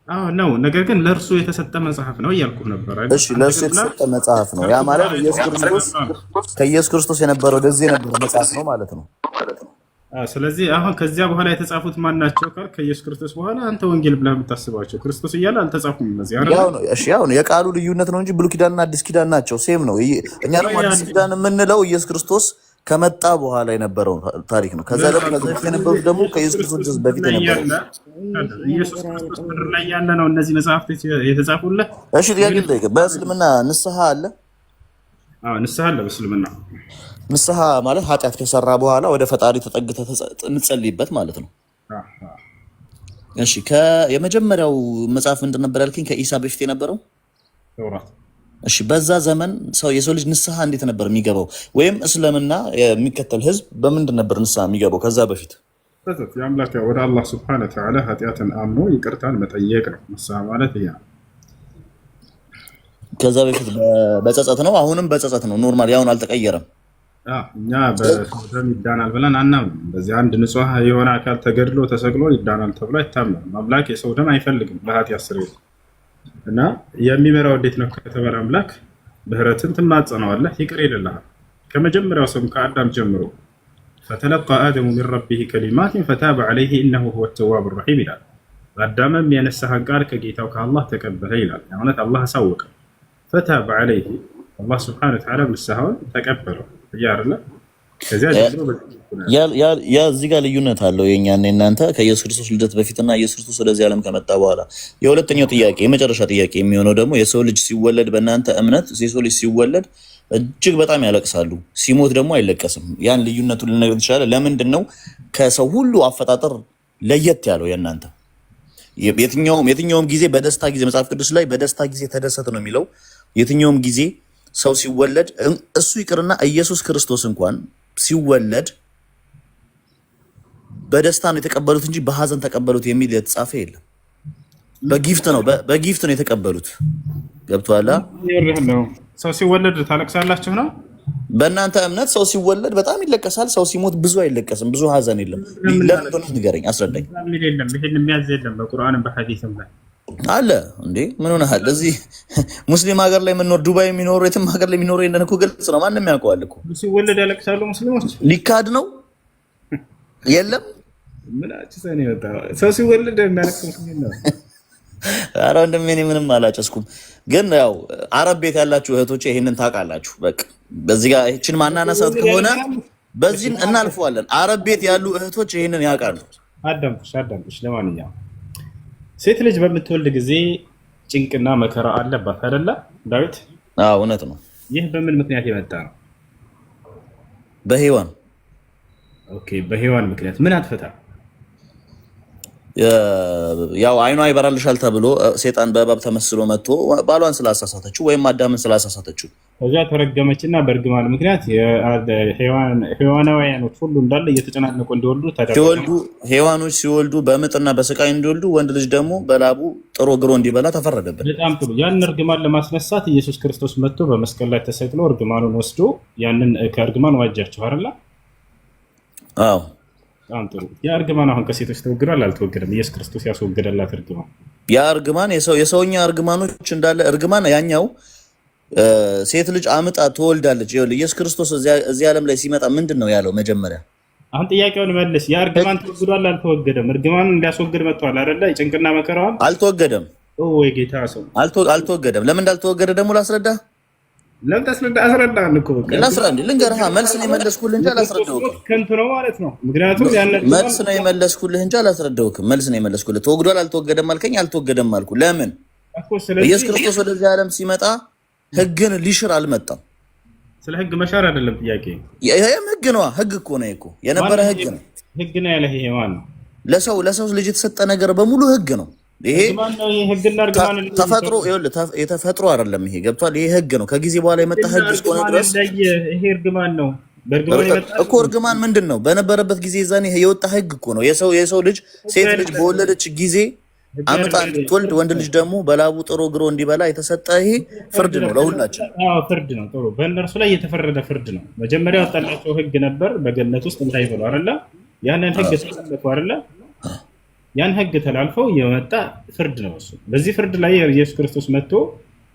አዎ ነው። ነገር ግን ለእርሱ የተሰጠ መጽሐፍ ነው እያልኩ ነበር አይደል? እሺ ለእርሱ የተሰጠ መጽሐፍ ነው። ያ ማለት ከኢየሱስ ክርስቶስ የነበረው ወደዚህ የነበረው መጽሐፍ ነው ማለት ነው። ስለዚህ አሁን ከዚያ በኋላ የተጻፉት ማን ናቸው ካል ከኢየሱስ ክርስቶስ በኋላ አንተ ወንጌል ብለህ የምታስባቸው ክርስቶስ እያለ አልተጻፉም። እነዚህ ያው ነው የቃሉ ልዩነት ነው እንጂ ብሉይ ኪዳንና አዲስ ኪዳን ናቸው። ሴም ነው። እኛ ደግሞ አዲስ ኪዳን የምንለው ኢየሱስ ክርስቶስ ከመጣ በኋላ የነበረው ታሪክ ነው። ከዛ ደግሞ ከዚህ የነበሩት ደግሞ ከኢየሱስ ክርስቶስ በፊት የነበረው ኢየሱስ ክርስቶስ ምድር ላይ ያለ ነው እነዚህ መጽሐፍት የተጻፉለት። እሺ ጥያቄ ልጠይቅ። በእስልምና ንስሐ አለ? አዎ ንስሐ አለ በእስልምና። ንስሐ ማለት ኃጢአት ከሰራ በኋላ ወደ ፈጣሪ ተጠግተህ እንጸልይበት ማለት ነው። እሺ የመጀመሪያው መጽሐፍ ምንድን ነበር ያልከኝ? ከኢሳ በፊት የነበረው ተውራት። እሺ በዛ ዘመን የሰው ልጅ ንስሐ እንዴት ነበር የሚገባው? ወይም እስልምና የሚከተል ህዝብ በምንድን ነበር ንስሐ የሚገባው ከዛ በፊት? የአምላክ ወደ አላህ ሱብሓነሁ ወተዓላ ኃጢአትን አምኖ ይቅርታን መጠየቅ ነው ንስሐ ማለት። ያ ከዛ በፊት በጸጸት ነው፣ አሁንም በጸጸት ነው። ኖርማል ያሁን አልተቀየረም። እኛ በደም ይዳናል ብለን አናምንም። በዚህ አንድ ንጹህ የሆነ አካል ተገድሎ ተሰቅሎ ይዳናል ተብሎ አይታመንም። አምላክ የሰው ደም አይፈልግም ለኃጢአት ስርየት እና የሚመራው እንዴት ነው ከተባለ አምላክ ምህረትን ትማጸነዋለህ፣ ይቅር ይልልሃል። ከመጀመሪያው ሰው ከአዳም ጀምሮ ፈተለቃ አደሙ ሚን ረቢሂ ከሊማትን ፈታበ ዐለይሂ ኢነሁ ሁወ ተዋቡ ረሒም ይላል። አዳምም ያነሳህን ቃል ከጌታው ከአላህ ተቀበለ ይላል። ማለት አላህ አሳወቀ። ፈታበ ዐለይሂ አላህ ሱብሓነሁ ወተዓላ ንስሐውን ተቀበለው እያለ ከዚያ እዚህ ጋር ልዩነት አለው የእኛና የእናንተ ከኢየሱስ ክርስቶስ ልደት በፊትና ኢየሱስ ክርስቶስ ወደዚህ ዓለም ከመጣ በኋላ። የሁለተኛው ጥያቄ የመጨረሻ ጥያቄ የሚሆነው ደግሞ የሰው ልጅ ሲወለድ በእናንተ እምነት የሰው ልጅ ሲወለድ እጅግ በጣም ያለቅሳሉ፣ ሲሞት ደግሞ አይለቀስም። ያን ልዩነቱን ልነግርህ ትችላለህ? ለምንድን ነው ከሰው ሁሉ አፈጣጠር ለየት ያለው የእናንተ? የትኛውም ጊዜ በደስታ ጊዜ መጽሐፍ ቅዱስ ላይ በደስታ ጊዜ ተደሰት ነው የሚለው። የትኛውም ጊዜ ሰው ሲወለድ እሱ ይቅርና ኢየሱስ ክርስቶስ እንኳን ሲወለድ በደስታ ነው የተቀበሉት እንጂ በሐዘን ተቀበሉት የሚል የተጻፈ የለም። በጊፍት ነው የተቀበሉት። ገብቶሃል? ሰው ሲወለድ ታለቅሳላችሁ ነው። በእናንተ እምነት ሰው ሲወለድ በጣም ይለቀሳል። ሰው ሲሞት ብዙ አይለቀስም፣ ብዙ ሐዘን የለም። ለምን ንገረኝ፣ አስረዳኝ። የለም ይሄን የሚያዝ የለም በቁርአንም በሐዲስም ላይ አለ እንዴ? ምን ሆነሃል? እዚህ ሙስሊም ሀገር ላይ የምንኖር ዱባይ የሚኖሩ የትም ሀገር ላይ የሚኖሩ የእነን እኮ ግልጽ ነው፣ ማንም ያውቀዋል እኮ። ሲወለድ ያለቅሳሉ ሙስሊሞች። ሊካድ ነው? የለም ሰው ሲወለድ የሚያለቅስ ሙስሊም ነው። ኧረ ወንድሜ እኔ ምንም አላጨስኩም። ግን ያው አረብ ቤት ያላችሁ እህቶቼ ይሄንን ታውቃላችሁ። በቃ በዚህ ጋር ይህችን ማናነሳት ከሆነ በዚህ እናልፈዋለን። አረብ ቤት ያሉ እህቶች ይሄንን ያውቃሉ። አዳምጥሽ። ለማንኛውም ሴት ልጅ በምትወልድ ጊዜ ጭንቅና መከራ አለባት አይደለ ዳዊት? አዎ እውነት ነው። ይህ በምን ምክንያት የመጣ ነው? በሔዋን። ኦኬ፣ በሔዋን ምክንያት ምን አትፈታ? ያው አይኗ ይበራልሻል ተብሎ ሴጣን በእባብ ተመስሎ መጥቶ ባሏን ስላሳሳተችው ወይም አዳምን ስላሳሳተችው ከዚያ ተረገመችና በእርግማን ምክንያት ሔዋናውያኖች ሁሉ እንዳለ እየተጨናነቁ እንዲወልዱ ተደረገ። ሔዋኖች ሲወልዱ በምጥና በስቃይ እንዲወልዱ፣ ወንድ ልጅ ደግሞ በላቡ ጥሮ ግሮ እንዲበላ ተፈረደበት። በጣም ጥሩ። ያን እርግማን ለማስነሳት ኢየሱስ ክርስቶስ መጥቶ በመስቀል ላይ ተሰቅሎ እርግማኑን ወስዶ ያንን ከእርግማን ዋጃቸው አይደል? አዎ በጣም ጥሩ። ያ እርግማን አሁን ከሴቶች ተወግዷል አልተወገደም? ኢየሱስ ክርስቶስ ያስወገደላት እርግማን፣ ያ እርግማን የሰውኛ እርግማኖች እንዳለ እርግማን ያኛው ሴት ልጅ አምጣ ትወልዳለች። ይኸውልህ ኢየሱስ ክርስቶስ እዚህ ዓለም ላይ ሲመጣ ምንድን ነው ያለው? መጀመሪያ አሁን ጥያቄውን መልስ። ያ እርግማን ተወግዷል አልተወገደም? እርግማን እንዲያስወግድ መጥቷል አይደለ? የጭንቅና መከራዋን አልተወገደም። ወይ ጌታ ሰው አልተወገደም። ለምን እንዳልተወገደ ደግሞ ላስረዳ። ለምን ታስረዳ? አስረዳን እኮ በቃ ላስረዳ። ልንገርህ፣ መልስ ነው የመለስኩልህ እንጂ አላስረዳሁህም። ከንቱ ነው ማለት ነው። ምክንያቱም መልስ ነው የመለስኩልህ እንጂ አላስረዳሁህም። መልስ ነው የመለስኩልህ። ተወግዷል አልተወገደም አልከኝ፣ አልተወገደም አልኩ። ለምን? ኢየሱስ ክርስቶስ ወደዚህ ዓለም ሲመጣ ሕግን ሊሽር አልመጣም። ስለ ሕግ መሻር አይደለም ጥያቄ። ይሄም ሕግ ነው። ሕግ እኮ ነው እኮ የነበረ ሕግ ነው። ሕግ ነው ያለ ይሄ ማን ነው? ለሰው ልጅ የተሰጠ ነገር በሙሉ ሕግ ነው። ይሄ ተፈጥሮ የተፈጥሮ አይደለም። ይሄ ገብቷል። ይሄ ሕግ ነው። ከጊዜ በኋላ የመጣ ሕግ እስከሆነ ድረስ ይሄ እርግማን ነው እኮ። እርግማን ምንድን ነው? በነበረበት ጊዜ ዛኔ የወጣ ሕግ እኮ ነው። የሰው ልጅ ሴት ልጅ በወለደች ጊዜ አምጣ እንድትወልድ፣ ወንድ ልጅ ደግሞ በላቡ ጥሮ ግሮ እንዲበላ የተሰጠ ይሄ ፍርድ ነው ለሁላችን። ፍርድ ነው። ጥሩ። በእነርሱ ላይ የተፈረደ ፍርድ ነው። መጀመሪያ ወጣላቸው ሕግ ነበር በገነት ውስጥ እንዳይበሉ አይደለ? ያንን ሕግ ተላለፉ አይደለ? ያን ሕግ ተላልፈው የመጣ ፍርድ ነው እሱ። በዚህ ፍርድ ላይ ኢየሱስ ክርስቶስ መጥቶ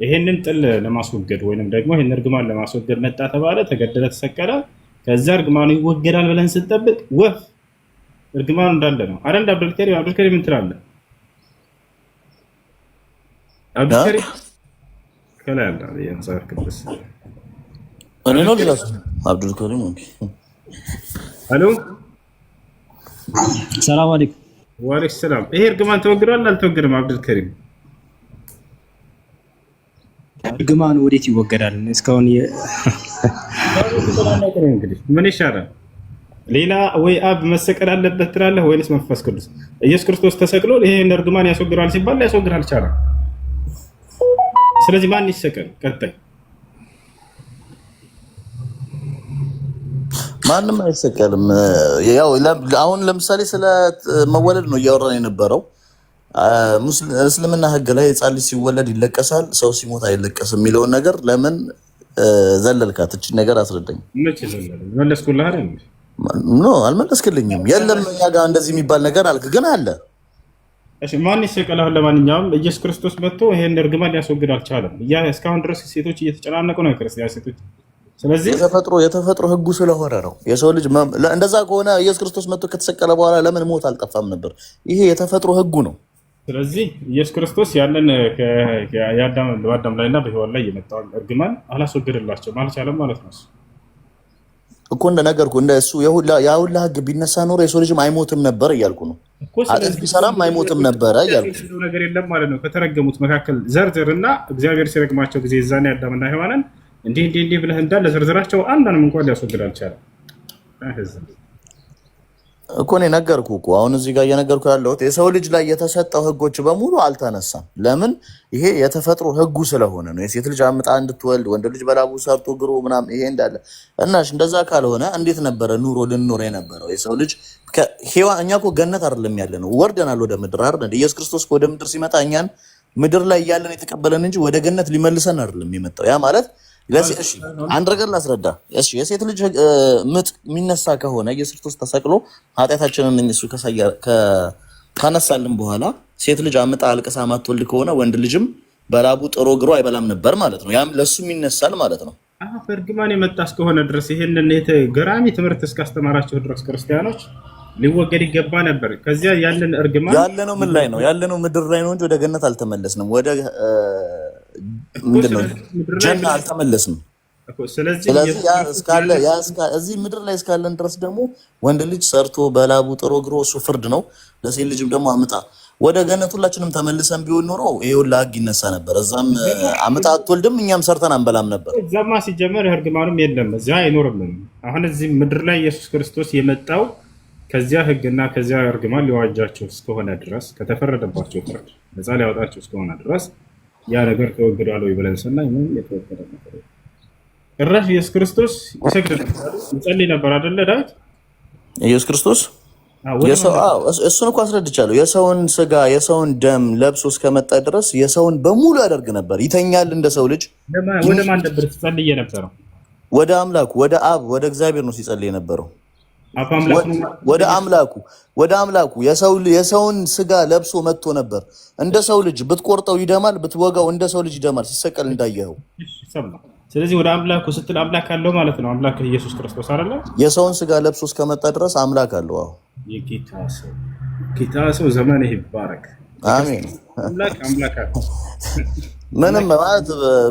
ይሄንን ጥል ለማስወገድ ወይንም ደግሞ ይሄን እርግማን ለማስወገድ መጣ ተባለ፣ ተገደለ፣ ተሰቀለ። ከዛ እርግማኑ ይወገዳል ብለን ስንጠብቅ ወፍ እርግማኑ እንዳለ ነው አይደል? አብዱልከሪም ምን ትላለህ? አብዱልከሪም ከላይ አለ የመጽሐፍ ቅዱስ እኔ ነው ልላስ አብዱልከሪም። ሄሎ ሰላም አለይኩም። ወአለይኩም ሰላም። ይሄ እርግማን ተወግዷል አልተወገደም? አብዱልከሪም እርግማኑ ወዴት ይወገዳል? እስካሁን እንግዲህ ምን ይሻላል? ሌላ ወይ አብ መሰቀል አለበት ትላለህ ወይስ መንፈስ ቅዱስ? ኢየሱስ ክርስቶስ ተሰቅሎ ይሄን እርግማን ያስወግዳል ሲባል ያስወግድ አልቻለም። ስለዚህ ማን ይሰቀል? ቀጣይ ማንም አይሰቀልም። ያው አሁን ለምሳሌ ስለ መወለድ ነው እያወራን የነበረው። እስልምና ሕግ ላይ ሕፃን ልጅ ሲወለድ ይለቀሳል፣ ሰው ሲሞት አይለቀስም የሚለውን ነገር ለምን ዘለልካት? እቺ ነገር አስረዳኝ። መቼ ዘለል? መለስኩልህ አይደል? ኖ አልመለስክልኝም። የለም እኛ ጋር እንደዚህ የሚባል ነገር አልክ፣ ግን አለ። እሺ ማን ይሰቀላል? ለማንኛውም ኢየሱስ ክርስቶስ መጥቶ ይሄን እርግማን ሊያስወግድ አልቻለም። እስካሁን ድረስ ሴቶች እየተጨናነቁ ነው፣ ክርስቲያን ሴቶች። ስለዚህ የተፈጥሮ ሕጉ ስለሆነ ነው። የሰው ልጅ እንደዛ ከሆነ ኢየሱስ ክርስቶስ መጥቶ ከተሰቀለ በኋላ ለምን ሞት አልጠፋም ነበር? ይሄ የተፈጥሮ ሕጉ ነው። ስለዚህ ኢየሱስ ክርስቶስ ያለን በአዳም ላይና በሔዋን ላይ የመጣውን እርግማን አላስወገድላቸውም፣ አልቻለም ማለት ነው እኮ። እንደነገርኩ እንደሱ የሁላ ሕግ ቢነሳ ኖሮ የሰው ልጅም አይሞትም ነበር እያልኩ ነው። ኃጢአት ቢሰራም አይሞትም ነበረ እያልኩ ነገር የለም ማለት ነው። ከተረገሙት መካከል ዘርዝርና እግዚአብሔር ሲረግማቸው ጊዜ ዛኔ አዳምና ሔዋንን እንዲህ ብለህ እንዳለ ዘርዝራቸው አንዳንም እንኳን ሊያስወግድ አልቻለም። እኮ እኔ ነገርኩህ እኮ አሁን እዚህ ጋር እየነገርኩ ያለሁት የሰው ልጅ ላይ የተሰጠው ህጎች በሙሉ አልተነሳም። ለምን? ይሄ የተፈጥሮ ህጉ ስለሆነ ነው። የሴት ልጅ አምጣ እንድትወልድ፣ ወንድ ልጅ በላቡ ሰርቶ ግሮ ምናምን ይሄ እንዳለ እናሽ። እንደዛ ካልሆነ እንዴት ነበረ ኑሮ ልንኖር የነበረው? የሰው ልጅ እኛ እኮ ገነት አይደለም ያለ ነው፣ ወርደናል ወደ ምድር አይደል? ኢየሱስ ክርስቶስ ወደ ምድር ሲመጣ እኛን ምድር ላይ እያለን የተቀበለን እንጂ ወደ ገነት ሊመልሰን አይደለም የመጣው። ያ ማለት እሺ አንድ ነገር ላስረዳ። እሺ የሴት ልጅ ምጥ የሚነሳ ከሆነ ኢየሱስ ክርስቶስ ተሰቅሎ ኃጢአታችንን እሱ ካነሳልን በኋላ ሴት ልጅ አምጣ አልቅሳ ማትወልድ ከሆነ ወንድ ልጅም በላቡ ጥሮ ግሮ አይበላም ነበር ማለት ነው። ያም ለሱም ይነሳል ማለት ነው። እርግማን የመጣ እስከሆነ ድረስ ይሄንን ገራሚ ትምህርት እስካስተማራቸው ድረስ ክርስቲያኖች ሊወገድ ይገባ ነበር። ከዚያ ያለን እርግማን ያለነው ምን ላይ ነው? ያለነው ምድር ላይ ነው እንጂ ወደ ገነት አልተመለስንም። ወደ ምንድነው ጀና አልተመለስንም። ስለዚህ እዚህ ምድር ላይ እስካለን ድረስ ደግሞ ወንድ ልጅ ሰርቶ በላቡ ጥሮ ግሮ እሱ ፍርድ ነው። ለሴት ልጅም ደግሞ አምጣ ወደ ገነት ሁላችንም ተመልሰን ቢሆን ኖሮ ይሄ ሁላ ህግ ይነሳ ነበር። እዛም አምጣ አትወልድም፣ እኛም ሰርተን አንበላም ነበር። እዛማ ሲጀመር እርግማኑም የለም፣ እዚያ አይኖርም። አሁን እዚህ ምድር ላይ ኢየሱስ ክርስቶስ የመጣው ከዚያ ህግና ከዚያ እርግማን ሊዋጃቸው እስከሆነ ድረስ ከተፈረደባቸው ፍርድ ነፃ ሊያወጣቸው እስከሆነ ድረስ ያ ነገር ተወግዷል ወይ ብለን ስናይ ምንም የተወገደ ነገር ጭራሽ ኢየሱስ ክርስቶስ ይሰግድ ነበር፣ ይጸልይ ነበር አይደለ ዳዊት? ኢየሱስ ክርስቶስ እሱን እኮ አስረድቻለሁ። የሰውን ስጋ የሰውን ደም ለብሶ እስከመጣ ድረስ የሰውን በሙሉ ያደርግ ነበር። ይተኛል እንደ ሰው ልጅ። ወደ ማን ነበር ሲጸልይ የነበረው? ወደ አምላኩ ወደ አብ ወደ እግዚአብሔር ነው ሲጸልይ የነበረው። ወደ አምላኩ የሰውን ስጋ ለብሶ መጥቶ ነበር። እንደ ሰው ልጅ ብትቆርጠው ይደማል፣ ብትወጋው እንደ ሰው ልጅ ይደማል፣ ሲሰቀል እንዳየኸው። ስለዚህ ወደ አምላኩ ስትል አምላክ አለው ማለት ነው። አምላክ ኢየሱስ ክርስቶስ አይደለ? የሰውን ስጋ ለብሶ እስከመጣ ድረስ አምላክ አለው። አዎ ጌታ ሰው ዘመንህ ይባረክ። አሜን። አምላክ ምንም ማለት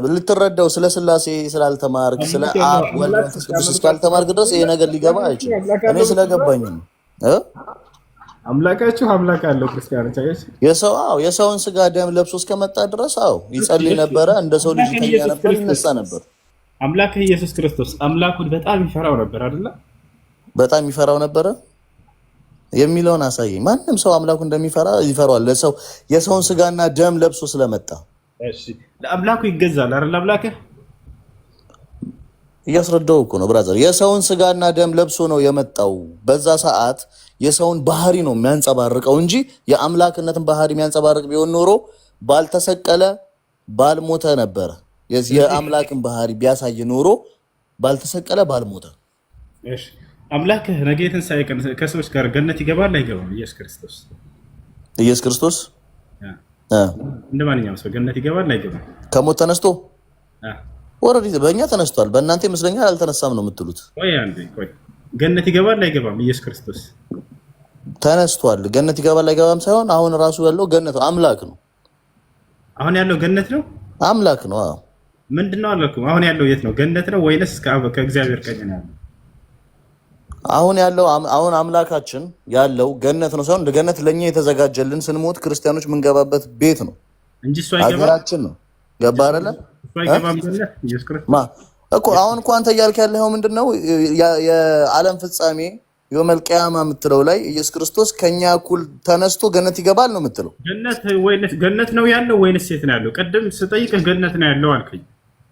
ልትረዳው ስለ ስላሴ ስላልተማርክ ስለ አብ ወልድ መንፈስ ቅዱስ ስላልተማርክ ድረስ ይሄ ነገር ሊገባ አይችልም። እኔ ስለገባኝ ነው። አምላካችሁ አምላክ አለው ክርስቲያኖች የሰውን ስጋ ደም ለብሶ እስከመጣ ድረስ ይጸልይ ነበረ፣ እንደ ሰው ልጅ ይተኛ ነበር፣ ይነሳ ነበር። አምላክ ኢየሱስ ክርስቶስ አምላኩን በጣም ይፈራው ነበር አይደለ? በጣም ይፈራው ነበረ የሚለውን አሳየኝ። ማንም ሰው አምላኩ እንደሚፈራ ይፈራዋል። ለሰው የሰውን ስጋና ደም ለብሶ ስለመጣ ለአምላኩ ይገዛል አይደል? አምላክ እያስረዳው እኮ ነው ብራዘር። የሰውን ስጋና ደም ለብሶ ነው የመጣው። በዛ ሰዓት የሰውን ባህሪ ነው የሚያንጸባርቀው እንጂ የአምላክነትን ባህሪ የሚያንጸባርቅ ቢሆን ኖሮ ባልተሰቀለ ባልሞተ ነበረ። የአምላክን ባህሪ ቢያሳይ ኖሮ ባልተሰቀለ ባልሞተ። እሺ አምላክ ነገ የትንሣኤ ቀን ከሰዎች ጋር ገነት ይገባል አይገባም? ኢየሱስ ክርስቶስ እንደ ማንኛውም ሰው ገነት ይገባል አይገባም? ከሞት ተነስቶ ወረዲ በእኛ ተነስቷል። በእናንተ ይመስለኛል አልተነሳም ነው የምትሉት። ቆይ ገነት ይገባል አይገባም? ኢየሱስ ክርስቶስ ተነስቷል። ገነት ይገባል አይገባም ሳይሆን አሁን ራሱ ያለው ገነት ነው። አምላክ ነው። አሁን ያለው ገነት ነው፣ አምላክ ነው። ምንድነው አላልኩም? አሁን ያለው የት ነው? ገነት ነው ወይንስ ከእግዚአብሔር ቀኝ ነው ያለው? አሁን አምላካችን ያለው ገነት ነው ሳይሆን ገነት ለኛ የተዘጋጀልን ስንሞት ክርስቲያኖች የምንገባበት ቤት ነው እንጂ እሱ አይገባም። ሀገራችን ነው። ገባ አይደለ? እኮ አሁን እኮ አንተ እያልክ ያለው ምንድነው? የዓለም ፍጻሜ የውመል ቂያማ የምትለው ላይ ኢየሱስ ክርስቶስ ከኛ እኩል ተነስቶ ገነት ይገባል ነው የምትለው? ገነት ነው ያለው ወይንስ ሴት ነው ያለው? ቅድም ስጠይቅህ ገነት ነው ያለው አልከኝ።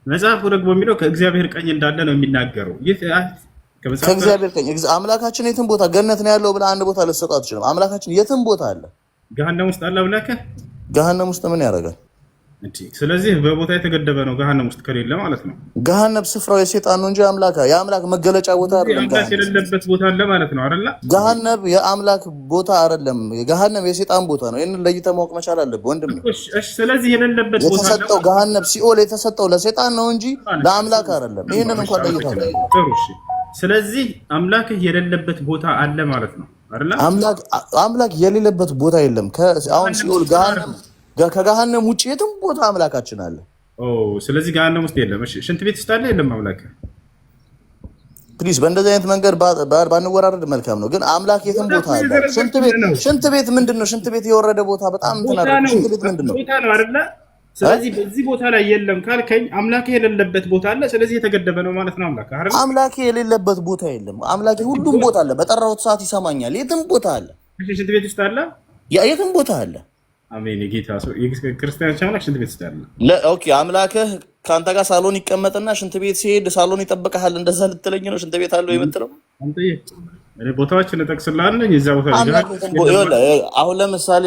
መጽሐፉ ደግሞ የሚለው ከእግዚአብሔር ቀኝ እንዳለ ነው የሚናገረው። ከእግዚአብሔር ቀኝ አምላካችን የትም ቦታ ገነት ነው ያለው ብለህ አንድ ቦታ ልትሰጠው አትችልም። አምላካችን የትም ቦታ አለ። ገሃነም ውስጥ አለ ብለህ ገሃነም ውስጥ ምን ያደርጋል? ስለዚህ በቦታ የተገደበ ነው። ገሃነም ውስጥ ከሌለ ማለት ነው። ገሃነም ስፍራው የሰይጣን ነው እንጂ የአምላክ መገለጫ ቦታ አይደለም። አምላክ የሌለበት ቦታ አለ ማለት ነው አይደል? ገሃነም የአምላክ ቦታ አይደለም። ገሃነም የሰይጣን ቦታ ነው። ይሄንን ለይተህ ማወቅ መቻል አለብህ ወንድም። እሺ ስለዚህ የሌለበት ቦታ የተሰጠው ገሃነም ሲኦል የተሰጠው ለሰይጣን ነው እንጂ ለአምላክ አይደለም። ይሄንን እንኳን ለይተህ ጥሩ። እሺ ስለዚህ አምላክ የሌለበት ቦታ አለ ማለት ነው አይደል? አምላክ የሌለበት ቦታ የለም። አሁን ሲኦል ከገሃነም ውጭ የትም ቦታ አምላካችን አለ። ስለዚህ ገሃነም ውስጥ የለም። እሺ ሽንት ቤት ውስጥ አለ የለም አምላክ? ፕሊዝ በእንደዚህ አይነት መንገድ ባንወራረድ መልካም ነው። ግን አምላክ የትም ቦታ አለ። ሽንት ቤት ምንድን ነው? ሽንት ቤት የወረደ ቦታ በጣም እንትን አይደል? ሽንት ቤት ምንድን ነው? ስለዚህ በዚህ ቦታ ላይ የለም ካልከኝ አምላክ የሌለበት ቦታ አለ። ስለዚህ የተገደበ ነው ማለት ነው። አምላክ አይደል? አምላክ የሌለበት ቦታ የለም። አምላክ ሁሉም ቦታ አለ። በጠራሁት ሰዓት ይሰማኛል። የትም ቦታ አለ። ሽንት ቤት ውስጥ አለ። የትም ቦታ አለ። አሜን። የጌታ ሰው ክርስቲያኖች አምላክ ሽንት ቤት ውስጥ አለ። ኦኬ፣ አምላክህ ከአንተ ጋር ሳሎን ይቀመጥና ሽንት ቤት ሲሄድ ሳሎን ይጠብቅሃል። እንደዛ ልትለኝ ነው? ሽንት ቤት አለው የምትለው? ቦታዎችን እጠቅስልሃለሁ። እዛ ቦታ አሁን ለምሳሌ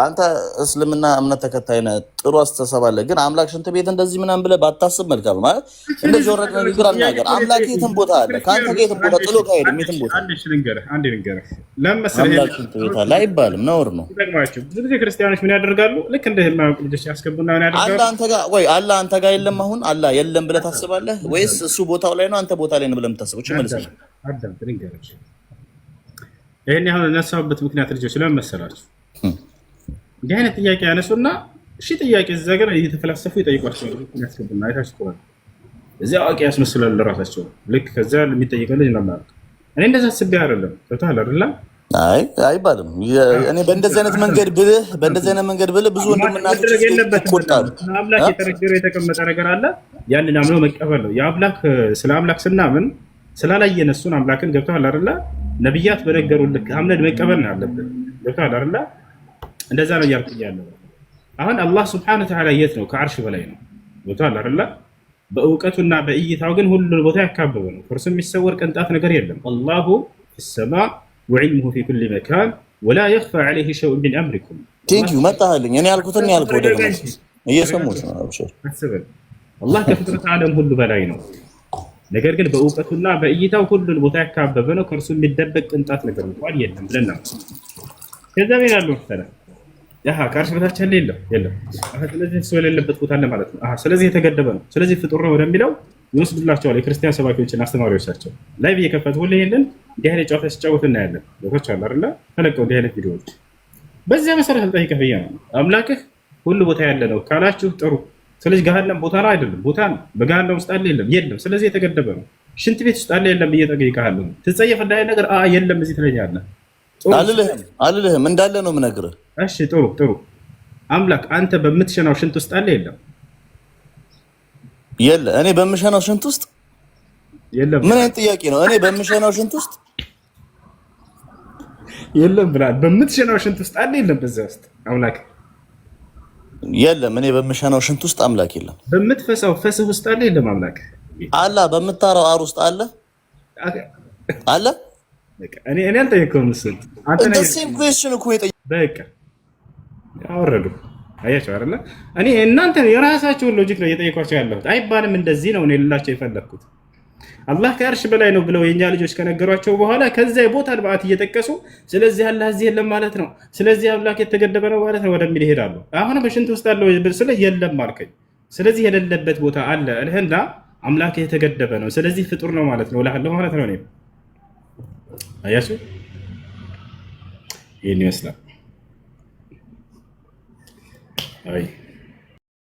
አንተ እስልምና እምነት ተከታይ ነህ፣ ጥሩ አስተሳሰብ አለ። ግን አምላክ ሽንት ቤት እንደዚህ ምናምን ብለህ ባታስብ መልካም ነው። ማለት እንደዚህ ወረድ ንግግር አናገር። አምላክ የትም ቦታ አለ። ከአንተ ጋር የትም ቦታ ጥሎ ካሄድም የትም ቦታ አንድ ልንገርህ አምላክ ሽንት ቤት አለ አይባልም፣ ነውር ነው። ብዙ ጊዜ ክርስቲያኖች ምን ያደርጋሉ? ልክ እንደ የማያውቁ ልጆች ያስገቡና ምን ያደርጋሉ? አላህ አንተ ጋር የለም። አሁን አላህ የለም ብለህ ታስባለህ ወይስ እሱ ቦታው ላይ ነው አንተ ቦታ ላይ ነው ብለህ የምታስበው? መልሰህ አዳምጥ፣ ልንገርህ። ይሄን ያህል ያነሳሁበት ምክንያት ልጆች ለምን መሰላችሁ? እንዲህ አይነት ጥያቄ ያነሱና እሺ ጥያቄ እዛ ጋር እየተፈላሰፉ ይጠይቋቸዋል። ያስገቡና አይታችሁ ከሆነ እዚያ አዋቂ ያስመስላሉ ለራሳቸው። ልክ ከዛ የሚጠይቀው ልጅ ነው ማለት እኔ እንደዛ አስቤ አይደለም። ተታለ አይደለ? አይ አይባልም። እኔ በእንደዚህ አይነት መንገድ ብልህ ብዙ ወንድምና እህቶች ይቆጣሉ። አምላክ የተረገረ የተቀመጠ ነገር አለ። ያንን አምኖ መቀበል ነው። የአምላክ ስለ አምላክ ስናምን ስላላየን እሱን አምላክን ገብተዋል አይደለ? ነብያት በነገሩን ልክ አምነን መቀበል ነው ያለብን። ገብተዋል አይደለ? እንደዛ ነው እያልኩ ያለው። አሁን አላህ Subhanahu Wa Ta'ala የት ነው? ከአርሽ በላይ ነው። ገብተዋል አይደለ? በእውቀቱና በእይታው ግን ሁሉን ቦታ ያካበበ ነው። ከእርሱ የሚሰወር ቅንጣት ነገር የለም። አላሁ ፊሰማ ወዕልሙሁ ፊ ኩሊ መካን ወላ የኽፋ ዐለይሂ ሸይኡን ሚን አምሪኩም። ቴንኪው መጣህልኝ። እኔ ያልኩትን ያልከው ደግሞ እየሰሙት ነው። አብሽር አስበን። አላህ ከፍጥረት ዓለም ሁሉ በላይ ነው። ነገር ግን በእውቀቱና በእይታው ሁሉን ቦታ ያካበበ ነው። ከእርሱ የሚደበቅ ቅንጣት ነገር እንኳን የለም ብለን ነው። ከዛ ቤት ያለው ተራ ከአርሽ በታች ያለ የለም። ስለዚህ ሰው የሌለበት ቦታ አለ ማለት ነው። ስለዚህ የተገደበ ነው። ስለዚህ ፍጡር ነው ወደሚለው ይወስዱላቸዋል የክርስቲያን ሰባኪዎችና አስተማሪዎቻቸው ላይ እየከፈቱ ሁሉ ይሄንን እንዲህ አይነት ጨዋታ ሲጫወቱ እናያለን። ቦታዎች አሉ አይደለ? ተለቀው እንዲህ አይነት ቪዲዮዎች በዚያ መሰረት ልጠይቅህ ብዬ ነው። አምላክህ ሁሉ ቦታ ያለ ነው ካላችሁ ጥሩ። ስለዚህ ገሃነም ቦታ ነው አይደለም? ቦታ ነው። በገሃነም ውስጥ አለ የለም? ስለዚህ የተገደበ ነው። ሽንት ቤት ውስጥ አለ የለም ብዬ ጠይቅሃለሁ። ትጸየፍ እንዳይ ነገር የለም እዚህ ትለኛለህ። አልልህም እንዳለ ነው የምነግርህ። እሺ ጥሩ። አምላክ አንተ በምትሸናው ሽንት ውስጥ አለ የለም? እኔ በምሸናው ሽንት ውስጥ የለም። ምን አይነት ጥያቄ ነው? እኔ በምሸናው ሽንት ውስጥ የለም ብለሃል። በምትሸናው ሽንት ውስጥ አለ የለም? በዚያ ውስጥ አምላክ የለም። እኔ በምሸናው ሽንት ውስጥ አምላክ የለም። በምትፈሳው ፈስህ ውስጥ አለ የለም? አምላክ በምታረው አር ውስጥ አለ። እኔ አልጠየቅኩም። ምስል አንተ ሴም ኩዌስችን እኮ በቃ አወረዱ። አያቸው አይደለ? እኔ እናንተ የራሳቸውን ሎጂክ ነው እየጠየኳቸው ያለሁት። አይባልም እንደዚህ ነው እኔ ልላቸው የፈለግኩት። አላህ ከአርሽ በላይ ነው ብለው የኛ ልጆች ከነገሯቸው በኋላ ከዚያ የቦታ ልብዓት እየጠቀሱ ስለዚህ አላህ እዚህ የለም ማለት ነው፣ ስለዚህ አምላክ የተገደበ ነው ማለት ነው ወደሚል ይሄዳሉ። አሁን በሽንት ውስጥ አለው ስለ የለም አልከኝ። ስለዚህ የሌለበት ቦታ አለ እልህና አምላክ የተገደበ ነው ስለዚህ ፍጡር ነው ማለት ነው እልሃለሁ ማለት ነው። እኔም አያችሁ ይህን ይመስላል። አይ